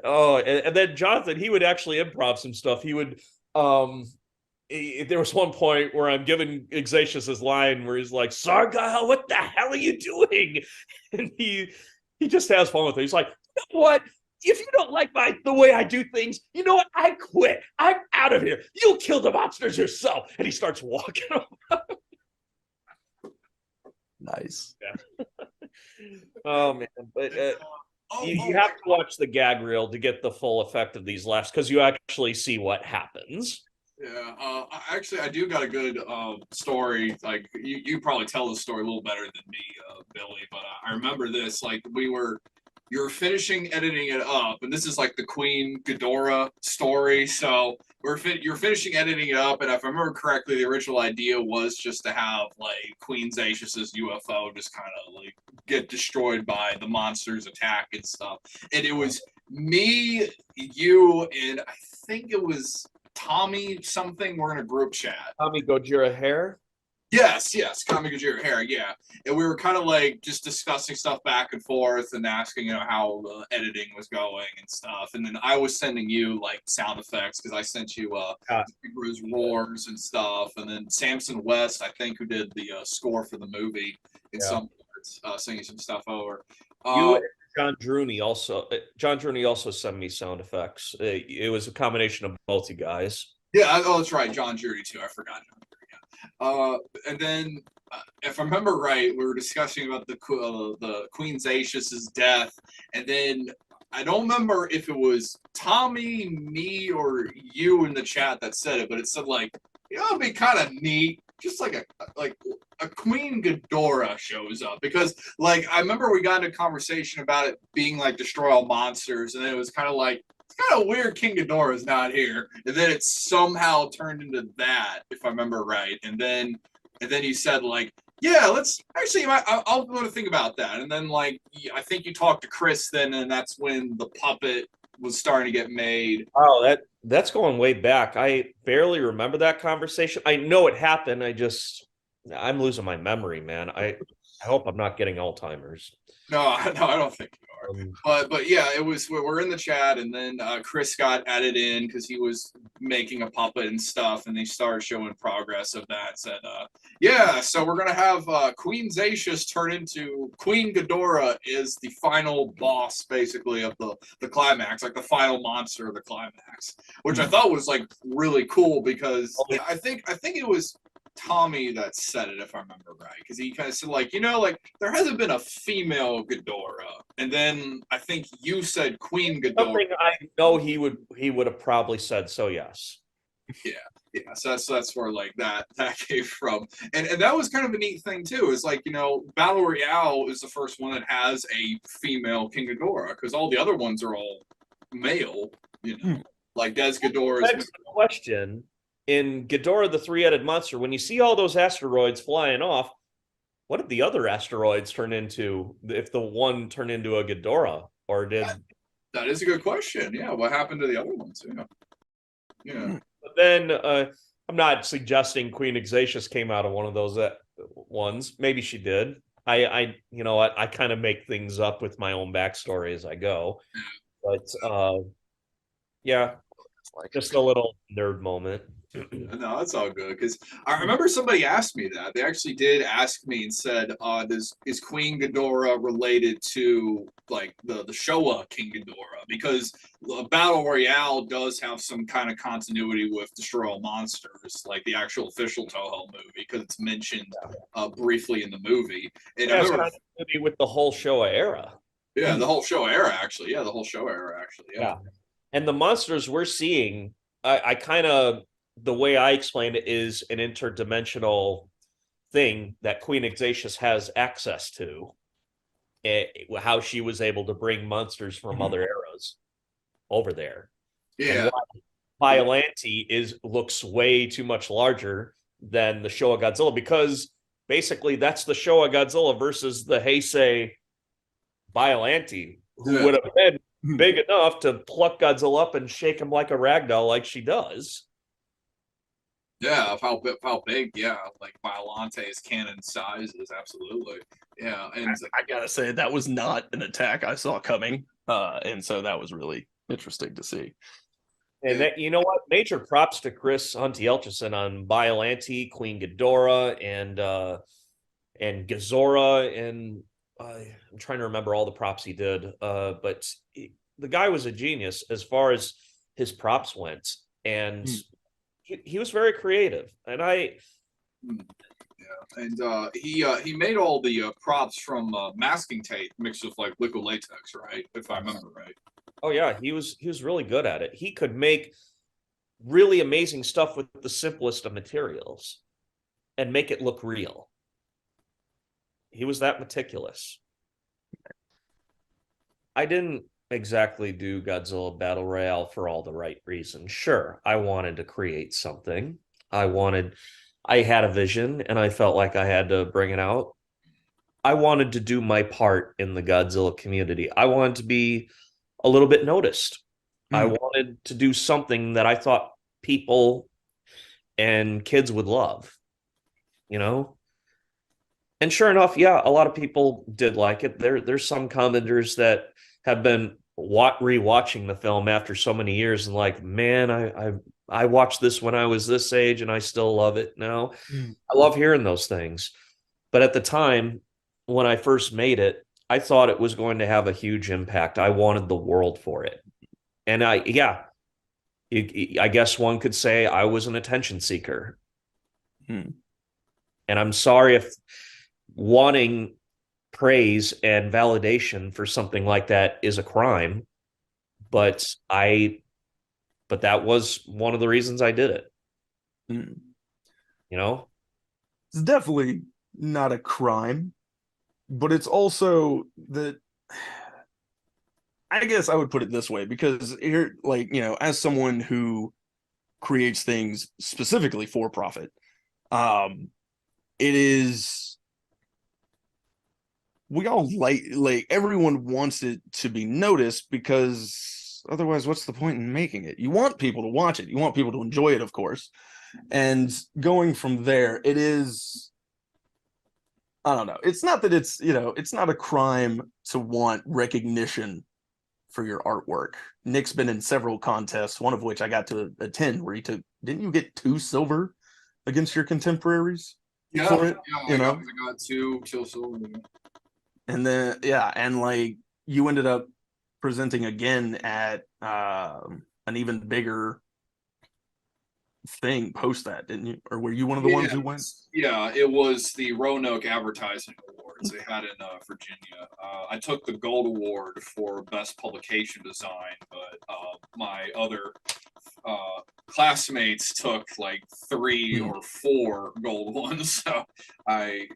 B: Oh, and then Jonathan, he would actually improv some stuff. He would, there was one point where I'm giving Ignatius's line where he's like, "Sargyle, what the hell are you doing?" And he just has fun with it. He's like, "You know what? If you don't like the way I do things, you know what? I quit. I'm out of here. You'll kill the monsters yourself." And he starts walking away.
C: Nice.
B: Yeah. Oh man, but you have to watch the gag reel to get the full effect of these laughs because you actually see what happens.
A: Yeah, actually, I do got a good story. Like you probably tell the story a little better than me, Billy. But I remember this. Like you were finishing editing it up, and this is like the Queen Ghidorah story. So you're finishing editing it up, and if I remember correctly, the original idea was just to have like Queen Zacius's UFO just kind of like get destroyed by the monsters attack and stuff. And it was me, you, and I think it was Tommy something. We're in a group chat.
B: Tommy Gojira Hair.
A: Yes, Tommy Gojira Hair, yeah. And we were kind of like just discussing stuff back and forth and asking, how the editing was going and stuff. And then I was sending you like sound effects because I sent you Bruce roars and stuff. And then Samson West, I think, who did the score for the movie in some parts, singing some stuff over.
B: You and John Druney also sent me sound effects. It was a combination of both you guys.
A: Yeah, that's right, John Judy too. I forgot John. And then, if I remember right, we were discussing about the Queen Zacius's death, and then I don't remember if it was Tommy, me, or you in the chat that said it, but it said like, it'd be kind of neat, just like a Queen Ghidorah shows up, because like I remember we got into a conversation about it being like destroy all monsters, and then it was kind of like, kind of weird King Ghidorah is not here, and then it somehow turned into that, if I remember right. And then you said like, yeah, let's actually, I'll want to think about that. And then like I think you talked to Chris then, and that's when the puppet was starting to get made.
B: Oh, that's going way back. I barely remember that conversation. I know it happened. I'm losing my memory, man. I hope I'm not getting Alzheimer's.
A: No, no, I don't think you are.
B: Um,
A: But yeah, it was we're in the chat, and then Chris got added in because he was making a puppet and stuff, and they started showing progress of that. Said, yeah, so we're gonna have Queen Zacius turn into Queen Ghidorah is the final boss, basically, of the climax, like the final monster of the climax, which I thought was like really cool because I think it was Tommy that said it, if I remember right, because he kind of said, like, like there hasn't been a female Ghidorah, and then I think you said Queen Ghidorah.
B: Something I know he would have probably said so. Yes.
A: Yeah. So that's where like that came from, and that was kind of a neat thing too. Is like Battle Royale is the first one that has a female King Ghidorah because all the other ones are all male. Like Des Ghidorah.
B: Next question. In Ghidorah, the three-headed monster, when you see all those asteroids flying off, what did the other asteroids turn into? If the one turned into a Ghidorah, or did
A: that is a good question. Yeah, what happened to the other ones? Yeah.
B: But then I'm not suggesting Queen Exatius came out of one of those ones. Maybe she did. I kind of make things up with my own backstory as I go. But yeah, just a little nerd moment.
A: No, that's all good because I remember somebody asked me that. They actually did ask me and said, is Queen Ghidorah related to like the Showa King Ghidorah? Because Battle Royale does have some kind of continuity with Destroy All Monsters, like the actual official Toho movie, because it's mentioned briefly in the movie. And
B: yeah, it's continuity with the whole Showa era.
A: Yeah, the whole Showa era, actually. Yeah, the whole Showa era, actually. Yeah.
B: And the monsters we're seeing, I kind of, the way I explain it is an interdimensional thing that Queen Exatius has access to. How she was able to bring monsters from other eras over there.
A: Yeah.
B: Biollante looks way too much larger than the Showa Godzilla because basically that's the Showa Godzilla versus the Heisei Biollante, who would have been big enough to pluck Godzilla up and shake him like a ragdoll like she does.
A: Yeah, of how big, like Biolante's cannon size is, absolutely. Yeah, and
C: I gotta say that was not an attack I saw coming, and so that was really interesting to see.
B: And that, you know what? Major props to Chris Hunty-Elchison on Biollante, Queen Ghidorah, and Gazora, and I'm trying to remember all the props he did. But the guy was a genius as far as his props went, and he was very creative. And
A: he made all the props from masking tape mixed with like liquid latex, right? If I remember right.
B: Oh yeah, he was really good at it. He could make really amazing stuff with the simplest of materials and make it look real. He was that meticulous. I didn't exactly do Godzilla Battle Royale for all the right reasons. Sure, I wanted to create something. I had a vision and I felt like I had to bring it out. I wanted to do my part in the Godzilla community. I wanted to be a little bit noticed. I wanted to do something that I thought people and kids would love, And sure enough, yeah, a lot of people did like it. There's some commenters that have been rewatching the film after so many years and like, man, I watched this when I was this age and I still love it now. I love hearing those things. But at the time when I first made it, I thought it was going to have a huge impact. I wanted the world for it. And I guess one could say I was an attention seeker. And I'm sorry if wanting praise and validation for something like that is a crime, but that was one of the reasons I did it.
C: It's definitely not a crime, but it's also that I guess I would put it this way, because here, like, as someone who creates things specifically for profit, it is, we all like everyone wants it to be noticed because otherwise, what's the point in making it? You want people to watch it. You want people to enjoy it, of course. And going from there, it is, I don't know. It's not that it's, it's not a crime to want recognition for your artwork. Nick's been in several contests, one of which I got to attend, where didn't you get 2 silver against your contemporaries for it?
A: I got two silver.
C: And then, and like you ended up presenting again at an even bigger thing post that, didn't you? Or were you one of the ones who went?
A: Yeah, it was the Roanoke Advertising Awards they had in Virginia. I took the gold award for best publication design, but my other classmates took like 3 or 4 gold ones. So that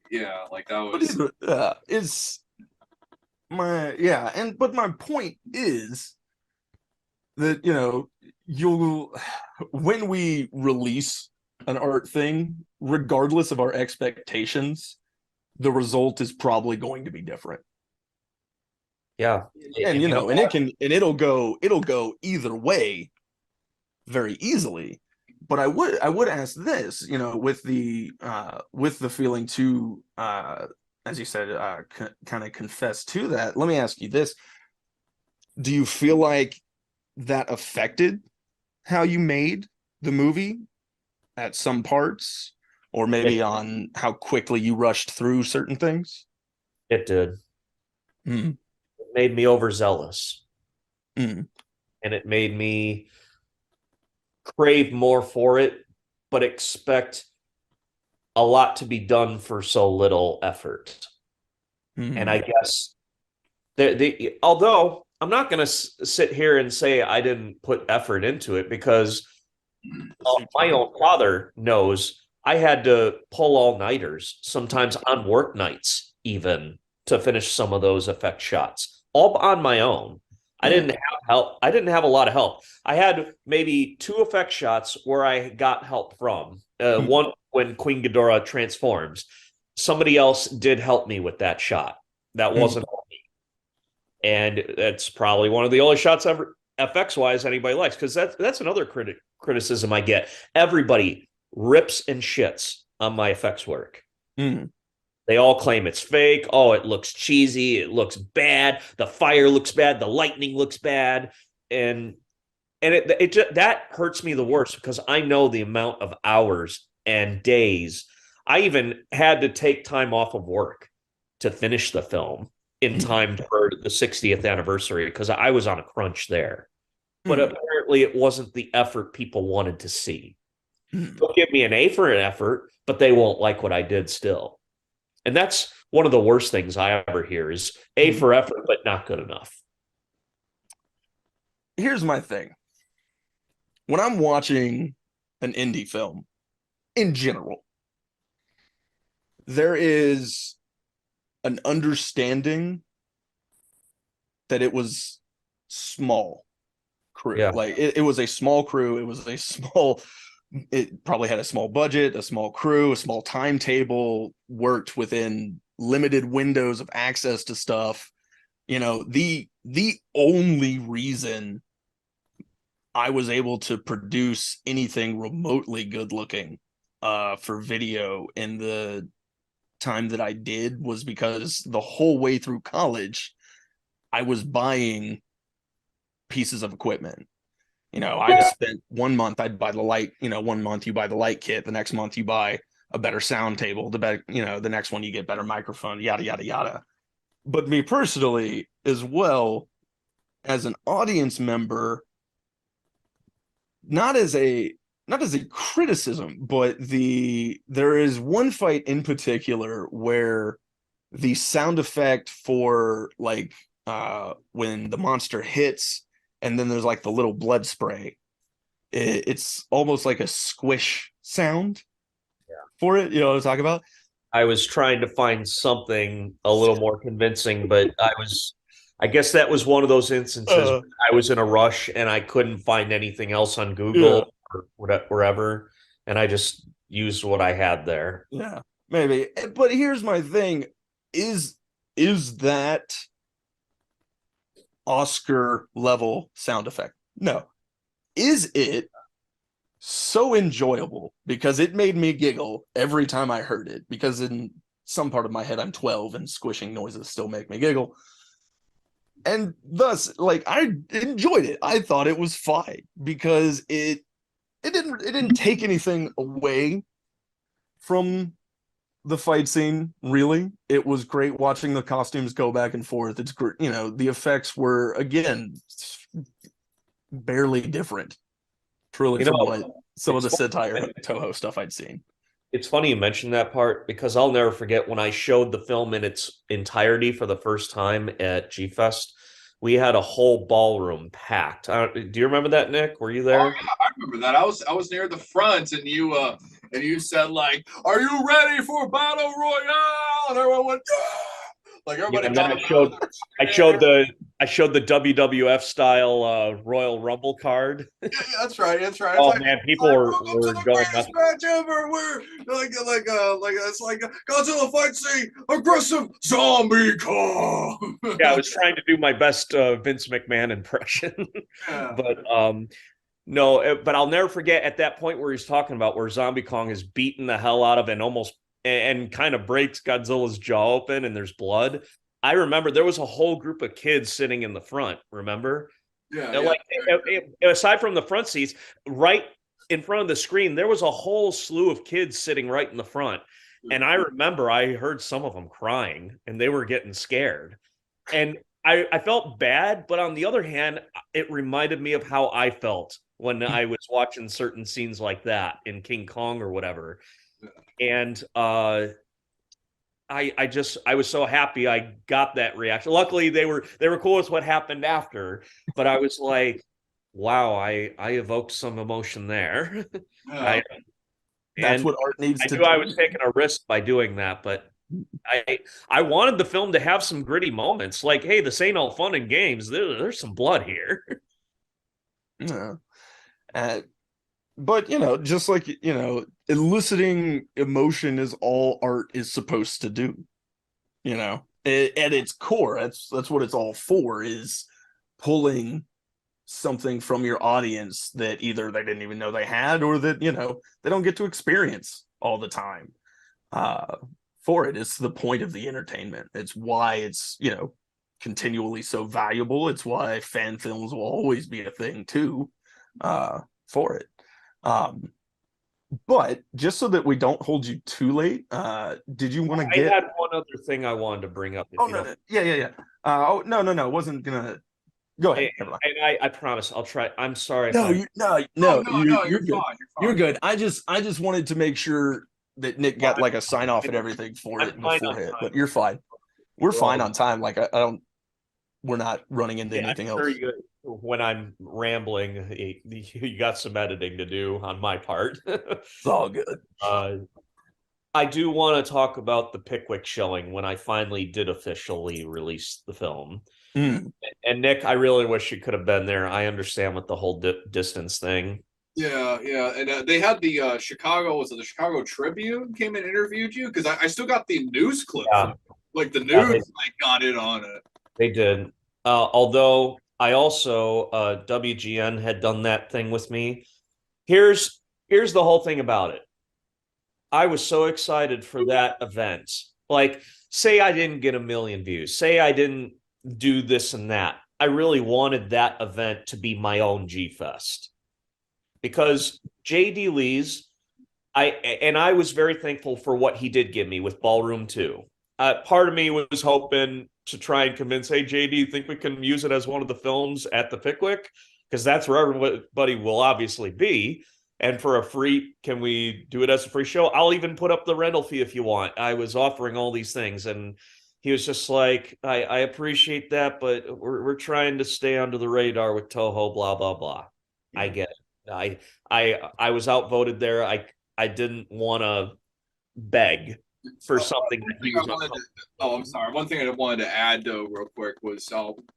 A: was
C: but my point is that when we release an art thing, regardless of our expectations, the result is probably going to be different.
B: Yeah.
C: And it'll go either way very easily. But I would ask this, with the feeling to as you said, kind of confess to that. Let me ask you this. Do you feel like that affected how you made the movie at some parts, or maybe on how quickly you rushed through certain things?
B: It did.
C: Mm.
B: It made me overzealous.
C: Mm.
B: And it made me crave more for it, but expect a lot to be done for so little effort.
C: Mm.
B: And I guess although I'm not going to sit here and say I didn't put effort into it, because my own father knows I had to pull all-nighters, sometimes on work nights even, to finish some of those effect shots, all on my own. I didn't have help. I didn't have a lot of help. I had maybe 2 effect shots where I got help from. One when Queen Ghidorah transforms. Somebody else did help me with that shot. That wasn't me. And that's probably one of the only shots ever FX-wise anybody likes, because that's another criticism I get. Everybody rips and shits on my effects work. They all claim it's fake. Oh, it looks cheesy. It looks bad. The fire looks bad. The lightning looks bad. And it just, that hurts me the worst, because I know the amount of hours and days. I even had to take time off of work to finish the film in time for the 60th anniversary, because I was on a crunch there. But apparently it wasn't the effort people wanted to see. They'll give me an A for an effort, but they won't like what I did still. And that's one of the worst things I ever hear is A for effort, but not good enough.
C: Here's my thing. When I'm watching an indie film, in general, there is an understanding that it was small crew.
B: Yeah.
C: Like it was a small crew. It probably had a small budget, a small crew, a small timetable, worked within limited windows of access to stuff. The only reason I was able to produce anything remotely good looking for video in the time that I did was because the whole way through college, I was buying pieces of equipment. I spent 1 month, I'd buy the light, 1 month you buy the light kit, the next month you buy a better sound table, the next one you get better microphone, yada, yada, yada. But me personally, as well, as an audience member, not as a criticism, but there is one fight in particular where the sound effect for like when the monster hits and then there's like the little blood spray, it's almost like a squish sound for it. You know what I'm talking about?
B: I was trying to find something a little more convincing, but I guess that was one of those instances where I was in a rush and I couldn't find anything else on Google or wherever, and I just used what I had there.
C: Yeah, maybe. But here's my thing: is that Oscar level sound effect. No. Is it so enjoyable because it made me giggle every time I heard it? Because in some part of my head, I'm 12 and squishing noises still make me giggle. And thus, like, I enjoyed it. I thought it was fine because it didn't take anything away from the fight scene, really. It was great watching the costumes go back and forth. It's great, the effects were, again, barely different, truly, from what some of the satire Toho stuff I'd seen.
B: It's funny you mentioned that part because I'll never forget when I showed the film in its entirety for the first time at G Fest. We had a whole ballroom packed. Do you remember that, Nick? Were you there?
A: Oh yeah, I remember that. I was near the front, and you said like, "Are you ready for Battle Royale?" And everyone went, "Yeah!" Like everybody.
B: And then I showed the WWF style Royal Rumble card.
A: Yeah, that's right. That's right.
B: Oh
A: it's
B: man, people were
A: the
B: going
A: greatest
B: nuts.
A: match ever. We're like it's like Godzilla fight scene, aggressive zombie Kong.
B: Yeah, I was trying to do my best Vince McMahon impression,
A: Yeah.
B: but no, but I'll never forget at that point where he's talking about where Zombie Kong is beating the hell out of and almost and kind of breaks Godzilla's jaw open and there's blood. I remember there was a whole group of kids sitting in the front. Remember?
A: Yeah.
B: Like aside from the front seats, right in front of the screen, there was a whole slew of kids sitting right in the front. And I remember I heard some of them crying and they were getting scared. And I felt bad, but on the other hand, it reminded me of how I felt when I was watching certain scenes like that in King Kong or whatever. And I was so happy I got that reaction. Luckily, they were cool with what happened after, but I was like, wow, I evoked some emotion there.
C: That's what art needs to
B: do.
C: do.
B: I was taking a risk by doing that, but I wanted the film to have some gritty moments. Like, hey, this ain't all fun and games. There's some blood here.
C: Yeah. But just like eliciting emotion is all art is supposed to do. At its core, that's what it's all for, is pulling something from your audience that either they didn't even know they had or that they don't get to experience all the time. For it, it's the point of the entertainment. It's why it's continually so valuable. It's why fan films will always be a thing too, for it. But just so that we don't hold you too late, did you want to get?
B: I had one other thing I wanted to bring up.
C: No. Yeah. No. Wasn't gonna. Go ahead.
B: And I promise I'll try. I'm sorry.
C: No, you're good.
A: Fine.
C: You're good. I just wanted to make sure that Nick got like a sign off and everything for it beforehand. But you're fine. We're fine on time. Like I don't. We're not running into anything else.
B: When I'm rambling, you got some editing to do on my part.
C: It's all good.
B: I do want to talk about the Pickwick showing when I finally did officially release the film.
C: Mm.
B: And Nick, I really wish you could have been there. I understand with the whole distance thing.
A: Yeah, and they had the Chicago Tribune came and interviewed you because I still got the news clip.
B: Yeah.
A: Like the news, got it on it.
B: They did. Although I also WGN had done that thing with me. Here's the whole thing about it. I was so excited for that event. Like, say I didn't get 1 million views. Say I didn't do this and that. I really wanted that event to be my own G-Fest. Because J.D. Lee's, I was very thankful for what he did give me with Ballroom 2. Part of me was hoping to try and convince, hey, JD, you think we can use it as one of the films at the Pickwick? Because that's where everybody will obviously be. And for a free, can we do it as a free show? I'll even put up the rental fee if you want. I was offering all these things. And he was just like, I appreciate that, but we're trying to stay under the radar with Toho, blah, blah, blah. Yeah. I get it. I was outvoted there. I didn't want to beg for something.
A: I'm sorry. One thing I wanted to add though, real quick, was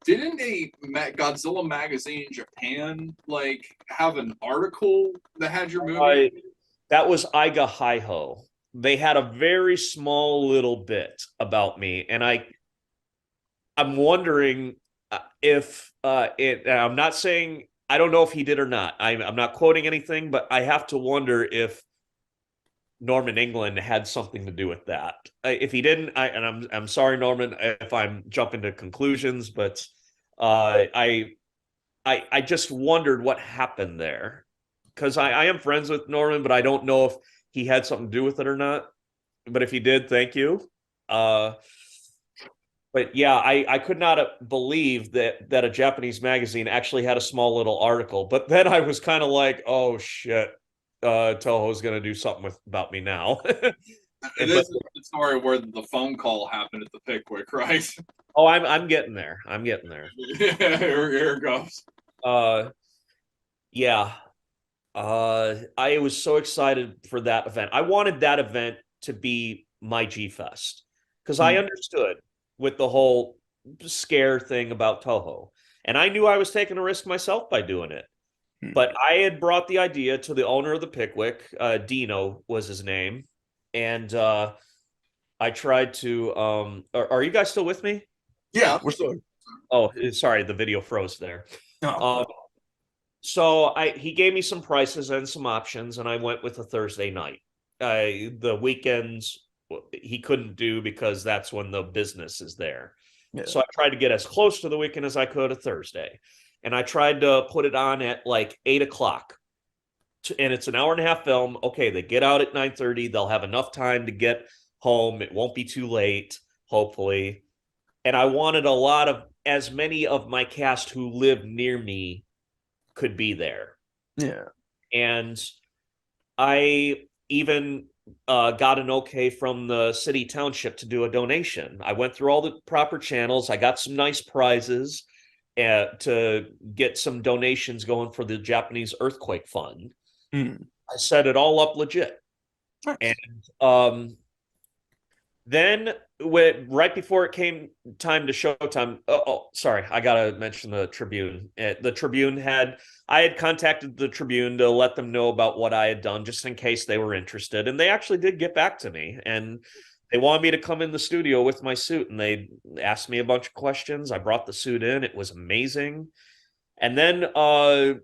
A: didn't a Godzilla magazine in Japan like have an article that had your movie?
B: That was Aiga Hi-Ho. They had a very small little bit about me, and I'm wondering if I'm not saying, I don't know if he did or not. I'm not quoting anything, but I have to wonder if Norman England had something to do with that. If he didn't, I'm sorry, Norman, if I'm jumping to conclusions, but I just wondered what happened there, because I am friends with Norman, but I don't know if he had something to do with it or not. But if he did, thank you. But yeah, I could not believe that a Japanese magazine actually had a small little article. But then I was kind of like, oh shit, Toho's gonna do something about me now.
A: It is the story where the phone call happened at the Pickwick, right?
B: Oh, I'm getting there. I'm getting there.
A: Here it goes.
B: Yeah. I was so excited for that event. I wanted that event to be my G Fest because I understood with the whole scare thing about Toho. And I knew I was taking a risk myself by doing it. But I had brought the idea to the owner of the Pickwick, Dino was his name. And I tried to are you guys still with me?
C: Yeah, we're still.
B: Oh, sorry, the video froze there.
C: Oh.
B: So he gave me some prices and some options, and I went with a Thursday night. The weekends he couldn't do because that's when the business is there. Yeah. So I tried to get as close to the weekend as I could a Thursday. And I tried to put it on at like 8:00. And it's an hour and a half film. Okay, they get out at 9:30. They'll have enough time to get home. It won't be too late, hopefully. And I wanted as many of my cast who live near me could be there.
C: Yeah.
B: And I even got an okay from the city township to do a donation. I went through all the proper channels. I got some nice prizes to get some donations going for the Japanese earthquake fund. I set it all up legit. Nice. And then right before it came time to showtime, sorry, I gotta mention the Tribune. The Tribune I had contacted the Tribune to let them know about what I had done, just in case they were interested, and they actually did get back to me, and they wanted me to come in the studio with my suit, and they asked me a bunch of questions. I brought the suit in. It was amazing. And then also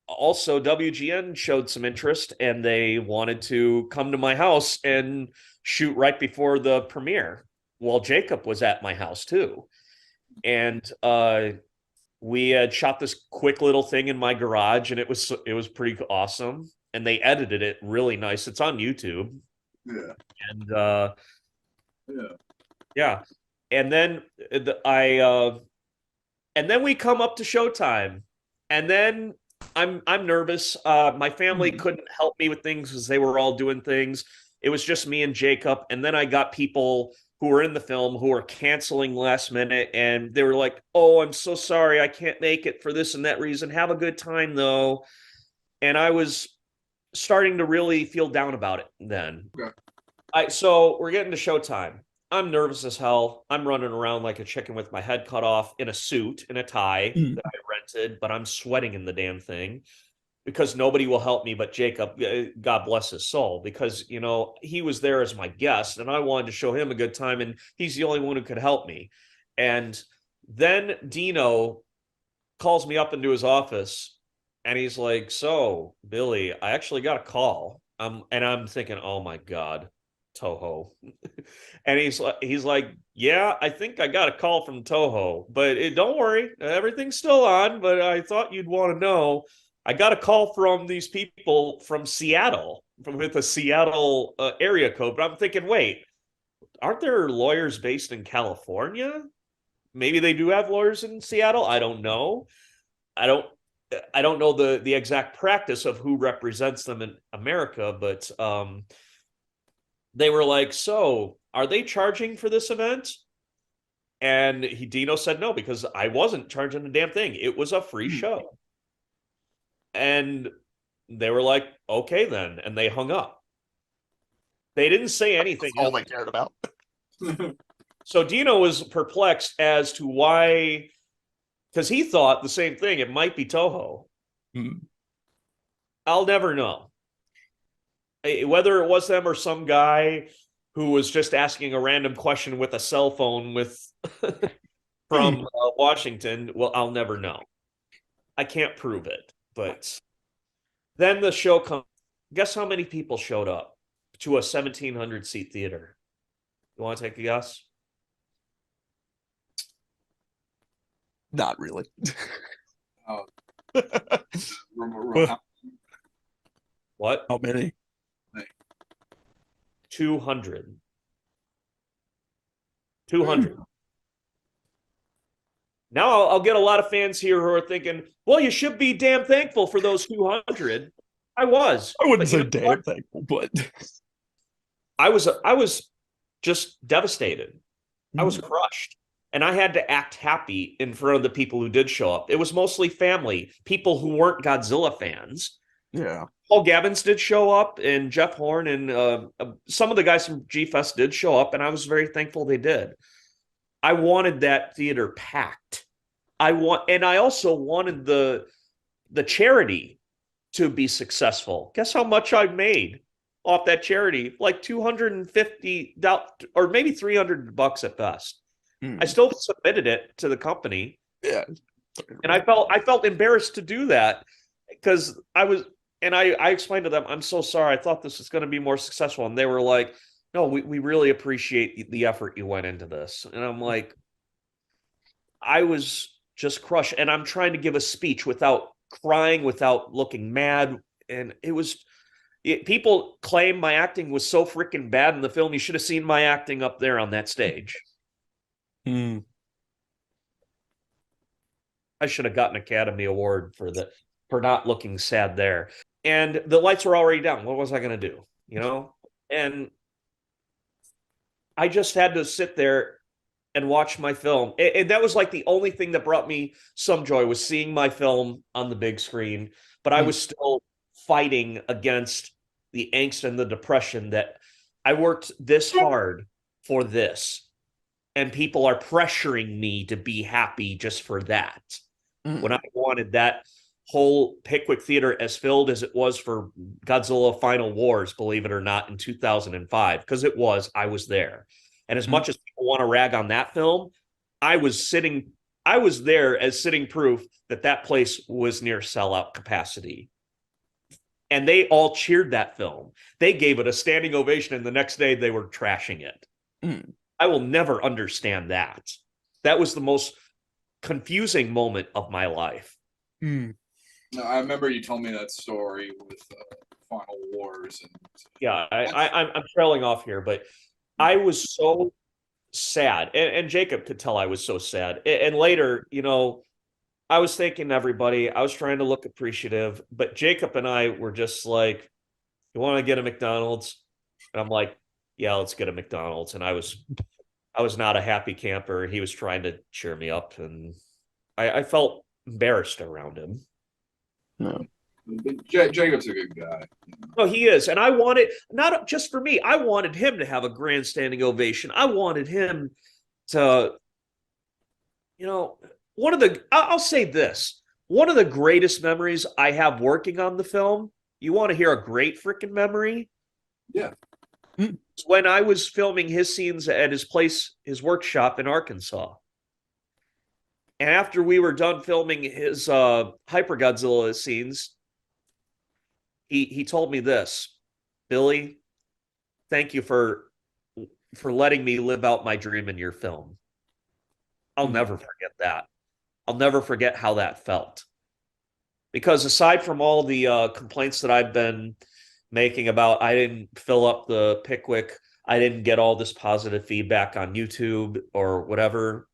B: WGN showed some interest, and they wanted to come to my house and shoot right before the premiere. Well, Jacob was at my house too. And we had shot this quick little thing in my garage, and it was pretty awesome. And they edited it really nice. It's on YouTube.
A: Yeah.
B: And yeah. And then and then we come up to showtime, and then I'm nervous. My family couldn't help me with things because they were all doing things. It was just me and Jacob. And then I got people who were in the film who were canceling last minute, and they were like, oh, I'm so sorry, I can't make it for this and that reason. Have a good time though. And I was starting to really feel down about it then. Okay. So we're getting to showtime. I'm nervous as hell. I'm running around like a chicken with my head cut off in a suit and a tie that I rented, but I'm sweating in the damn thing because nobody will help me but Jacob, God bless his soul, because, he was there as my guest and I wanted to show him a good time, and he's the only one who could help me. And then Dino calls me up into his office and he's like, so, Billy, I actually got a call. And I'm thinking, oh my God, Toho. And he's like, yeah, I think I got a call from Toho, but don't worry, everything's still on, but I thought you'd want to know. I got a call from these people from Seattle, with a Seattle area code, but I'm thinking, wait, aren't there lawyers based in California? Maybe they do have lawyers in Seattle. I don't know. I don't know the exact practice of who represents them in America, but they were like, so are they charging for this event? And Dino said no, because I wasn't charging a damn thing. It was a free show. And they were like, okay then. And they hung up. They didn't say anything.
C: That's all they cared about.
B: So Dino was perplexed as to why, because he thought the same thing. It might be Toho. I'll never know. Whether it was them or some guy who was just asking a random question with a cell phone with from Washington. Well, I'll never know. I can't prove it. But then the show comes. Guess how many people showed up to a 1,700 seat theater? You want to take a guess?
C: Not really.
A: Oh,
B: What?
C: How many?
B: 200. 200. Now I'll get a lot of fans here who are thinking, well, you should be damn thankful for those 200. I was.
C: I wouldn't
B: But
C: say damn thankful, but
B: I was just devastated. I was crushed. And I had to act happy in front of the people who did show up. It was mostly family, people who weren't Godzilla fans.
C: yeah.
B: Paul Gabbins did show up, and Jeff Horn, and some of the guys from G-Fest did show up, and I was very thankful they did. I wanted that theater packed. And I also wanted the charity to be successful. Guess how much I made off that charity? Like $250 or maybe $300 at best. I still submitted it to the company.
C: Yeah.
B: And I felt embarrassed to do that because I explained to them, I'm so sorry. I thought this was going to be more successful. And they were like, no, we really appreciate the effort you went into this. And I'm like, I was just crushed. And I'm trying to give a speech without crying, without looking mad. And people claim my acting was so freaking bad in the film. You should have seen my acting up there on that stage. I should have gotten an Academy Award for not looking sad there. And the lights were already down. What was I going to do? And I just had to sit there and watch my film. And that was like the only thing that brought me some joy, was seeing my film on the big screen. But I was still fighting against the angst and the depression that I worked this hard for this. And people are pressuring me to be happy just for that. When I wanted that whole Pickwick Theater as filled as it was for Godzilla Final Wars, believe it or not, in 2005, because I was there. And as much as people want to rag on that film, I was there as sitting proof that place was near sellout capacity. And they all cheered that film. They gave it a standing ovation, and the next day they were trashing it. I will never understand that. That was the most confusing moment of my life.
A: No, I remember you told me that story with Final Wars. And
B: yeah, I'm trailing off here, but I was so sad, and Jacob could tell I was so sad. And later, I was thanking everybody. I was trying to look appreciative, but Jacob and I were just like, "You want to get a McDonald's?" And I'm like, "Yeah, let's get a McDonald's." And I was not a happy camper. He was trying to cheer me up, and I felt embarrassed around him.
C: No.
A: Jacob's a good guy.
B: No, he is. And I wanted, not just for me, I wanted him to have a grand standing ovation. I wanted him to, I'll say this. One of the greatest memories I have working on the film, you want to hear a great freaking memory?
A: Yeah.
B: When I was filming his scenes at his place, his workshop in Arkansas. And after we were done filming his Hyper Godzilla scenes, he told me this: "Billy, thank you for letting me live out my dream in your film. I'll never forget that. I'll never forget how that felt." Because aside from all the complaints that I've been making about I didn't fill up the Pickwick, I didn't get all this positive feedback on YouTube or whatever,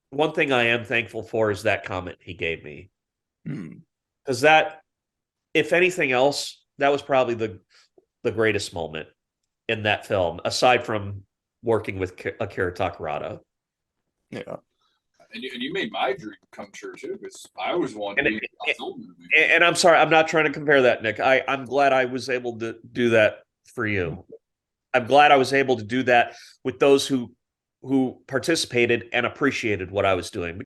B: one thing I am thankful for is that comment he gave me. Because that, if anything else, that was probably the greatest moment in that film, aside from working with Akira Takarada.
C: Yeah.
A: And you made my dream come true too, because I was wanting a film movie.
B: And I'm sorry, I'm not trying to compare that, Nick. I'm glad I was able to do that for you. I'm glad I was able to do that with those who participated and appreciated what I was doing.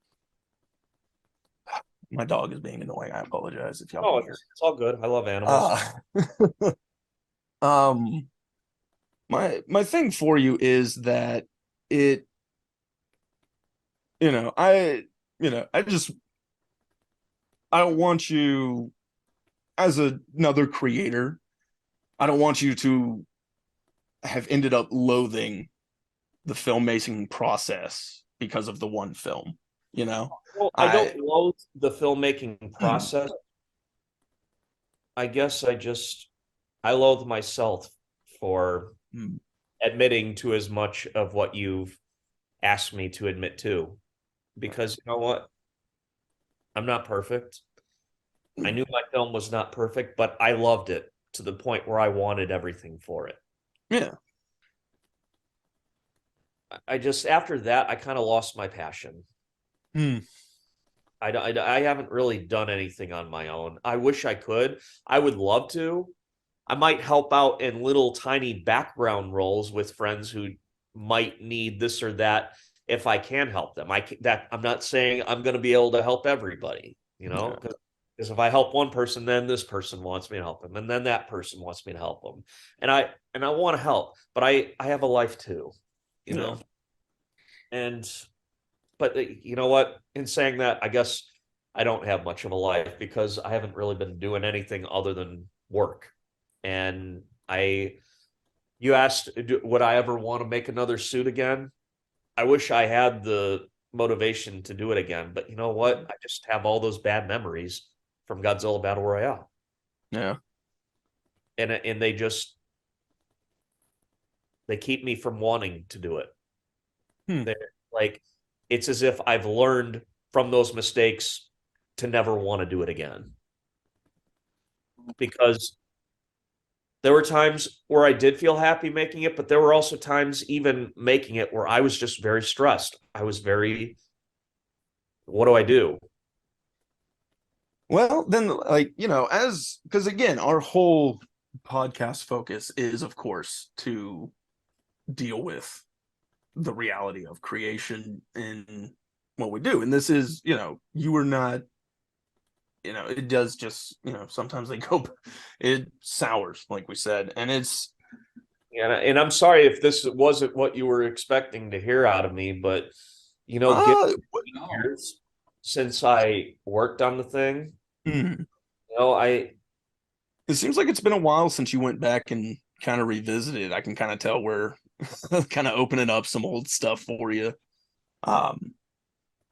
C: My dog is being annoying. I apologize if y'all can hear.
B: It's all good. I love animals.
C: My thing for you is that you know, I just I don't want you as another creator. I don't want you to have ended up loathing the filmmaking process because of the one film. You know,
B: Well, I
C: I
B: don't loathe the filmmaking process. I guess I loathe myself for admitting to as much of what you've asked me to admit to. Because you know what? I'm not perfect. I knew my film was not perfect, but I loved it to the point where I wanted everything for it.
C: yeah.
B: I just, after that, I kind of lost my passion.
C: Hmm.
B: I haven't really done anything on my own. I wish I could. I would love to. I might help out in little tiny background roles with friends who might need this or that if I can help them. I'm not saying I'm going to be able to help everybody, you know,
C: Yeah.
B: because if I help one person, then this person wants me to help them, and then that person wants me to help them, and I want to help, but I have a life too, you
C: Yeah.
B: know, and but you know what? In saying that, I guess I don't have much of a life because I haven't really been doing anything other than work. And you asked, would I ever want to make another suit again? I wish I had the motivation to do it again, but you know what? I just have all those bad memories from Godzilla Battle Royale,
C: Yeah.
B: and they keep me from wanting to do it.
C: Hmm.
B: They're like, it's as if I've learned from those mistakes to never want to do it again. Because there were times where I did feel happy making it, but there were also times even making it where I was just very stressed. I was very, what do I do?
C: Well, then, like, as because again, our whole podcast focus is, of course, to deal with the reality of creation in what we do. And this is, you are not, it does just, sometimes they go, it sours, like we said. And it's,
B: And I'm sorry if this wasn't what you were expecting to hear out of me, but given
C: uh,
A: No.
B: years since I worked on the thing,
C: hmm.
B: I
C: It seems like it's been a while since you went back and kind of revisited. I can kind of tell we're kind of opening up some old stuff for you. Um,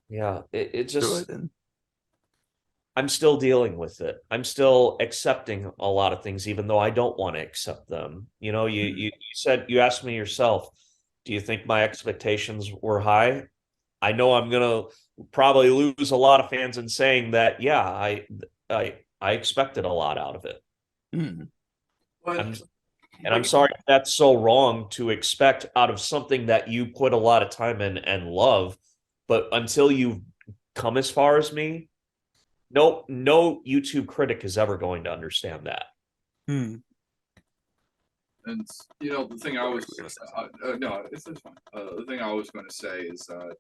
B: yeah, it just
C: Good. And
B: I'm still dealing with it. I'm still accepting a lot of things, even though I don't want to accept them. You asked me yourself, do you think my expectations were high? I know I'm gonna probably lose a lot of fans in saying that, yeah, I expected a lot out of it.
C: mm,
B: I'm
A: But
B: and I'm
A: like,
B: sorry if that's so wrong to expect out of something that you put a lot of time in and love, but until you've come as far as me, no YouTube critic is ever going to understand that.
C: mm.
A: and the thing I
C: Sorry,
A: was
C: we're gonna say
A: no, it's fine. The thing I was going to say is that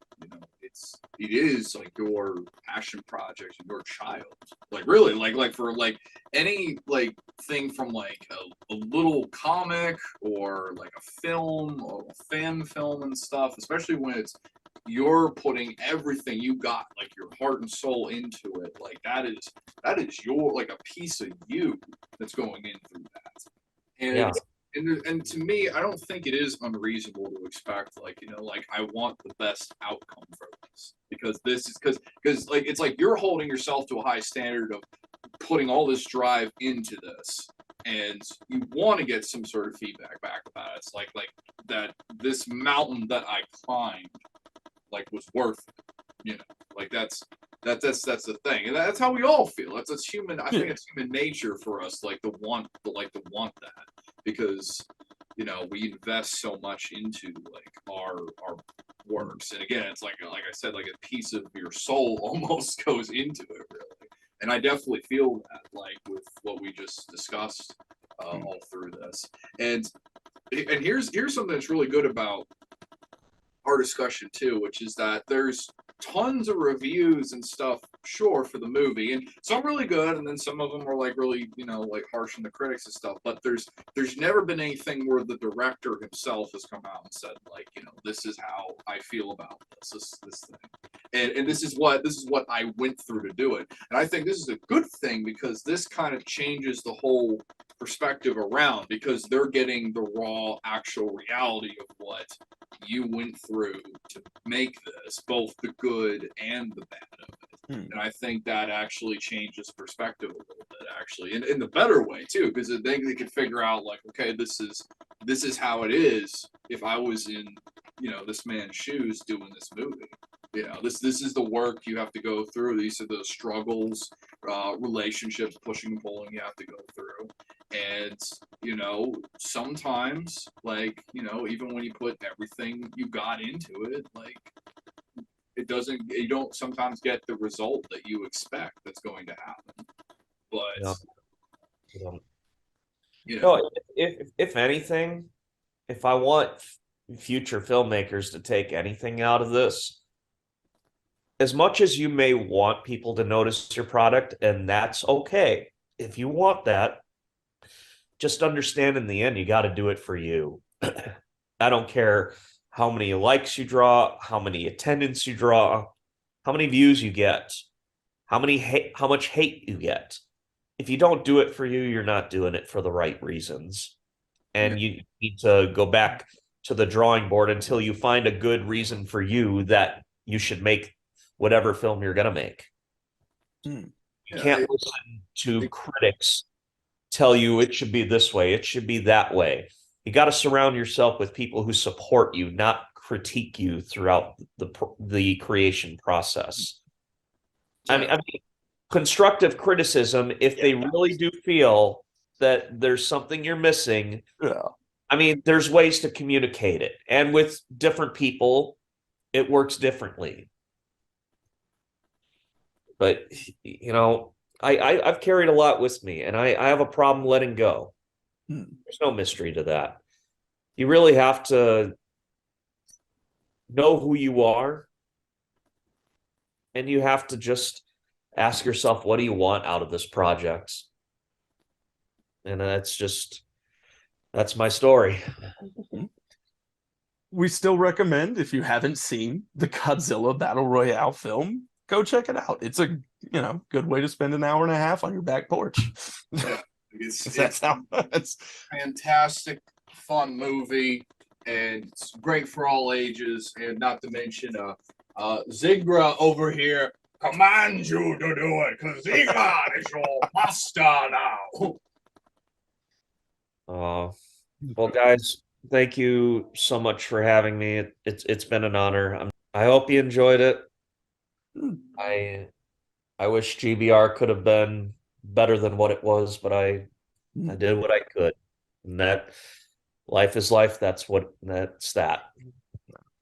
A: it is like your passion project, your child. Like really, like for like any like thing from like a little comic or like a film or a fan film and stuff, especially when it's you're putting everything you got, like your heart and soul into it. Like that is your like a piece of you that's going in through that.
B: Yeah,
A: And to me, I don't think it is unreasonable to expect like like I want the best outcome for this because this is because like it's like you're holding yourself to a high standard of putting all this drive into this, and you want to get some sort of feedback back about it. It's like that this mountain that I climbed like was worth it, like that's the thing, and that's how we all feel. That's human. I think
C: Yeah.
A: it's human nature for us, like to want that because we invest so much into like our works, and again, it's like I said, like a piece of your soul almost goes into it, really. And I definitely feel that, like with what we just discussed all through this, and here's something that's really good about our discussion too, which is that there's tons of reviews and stuff, sure, for the movie, and some really good, and then some of them are like really, like harsh on the critics and stuff. But there's never been anything where the director himself has come out and said, like, this is how I feel about this thing, and this is what I went through to do it. And I think this is a good thing because this kind of changes the whole perspective around, because they're getting the raw, actual reality of what you went through to make this, both the good and the bad of it. And I think that actually changes perspective a little bit, actually, in the better way too, because they could figure out, like, okay, this is how it is if I was in this man's shoes doing this movie. This is the work you have to go through. These are the struggles, relationships, pushing and pulling you have to go through. And sometimes, like, even when you put everything you got into it, like, you don't sometimes get the result that you expect that's going to happen. But
B: if anything, if I want future filmmakers to take anything out of this, as much as you may want people to notice your product, and that's okay, if you want that, just understand in the end, you got to do it for you. I don't care how many likes you draw, how many attendance you draw, how many views you get, how much hate you get. If you don't do it for you, you're not doing it for the right reasons. And you need to go back to the drawing board until you find a good reason for you that you should make whatever film you're going to make. You can't listen to critics tell you it should be this way, it should be that way. You got to surround yourself with people who support you, not critique you throughout the creation process. I mean, constructive criticism, if they really do feel that there's something you're missing, I mean, there's ways to communicate it. And with different people, it works differently. But, I've carried a lot with me, and I have a problem letting go. There's no mystery to that. You really have to know who you are, and you have to just ask yourself, what do you want out of this project? And that's my story.
C: We still recommend, if you haven't seen the Godzilla Battle Royale film, go check it out. It's a good way to spend an hour and a half on your back porch.
A: It's fantastic, fun movie, and it's great for all ages. And not to mention, Zigra over here commands you to do it, because Zigra is your master now.
B: Well, guys, thank you so much for having me. It's been an honor. I hope you enjoyed it. I wish GBR could have been better than what it was, but I did what I could. And that life is life. That's that.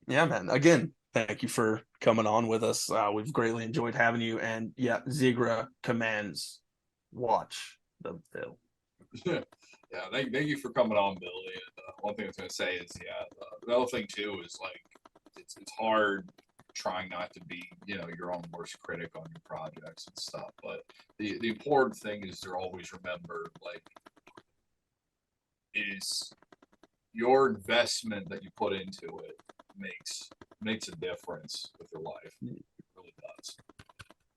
C: Yeah, man. Again, thank you for coming on with us. We've greatly enjoyed having you. And yeah, Zigra commands watch the film.
A: Yeah, thank you for coming on, Billy. And one thing I was going to say is, the other thing too is, like, it's hard trying not to be, your own worst critic on your projects and stuff. But the important thing is to always remember, like, is your investment that you put into it makes a difference with your life. It really does.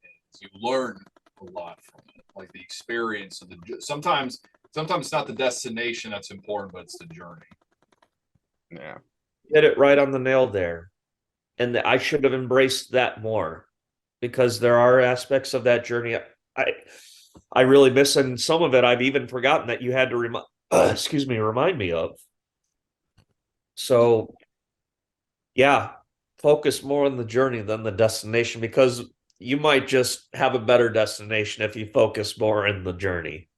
A: And you learn a lot from it, like the experience of sometimes it's not the destination that's important, but it's the journey.
C: Yeah,
B: hit it right on the nail there. And I should have embraced that more, because there are aspects of that journey I really miss, and some of it I've even forgotten that you had to remind me of. So, yeah, focus more on the journey than the destination, because you might just have a better destination if you focus more in the journey.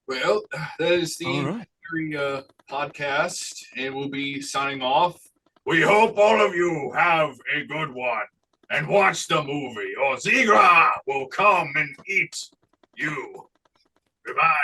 A: Well, that is the podcast, and we'll be signing off. We hope all of you have a good one and watch the movie, or Zigra will come and eat you. Goodbye.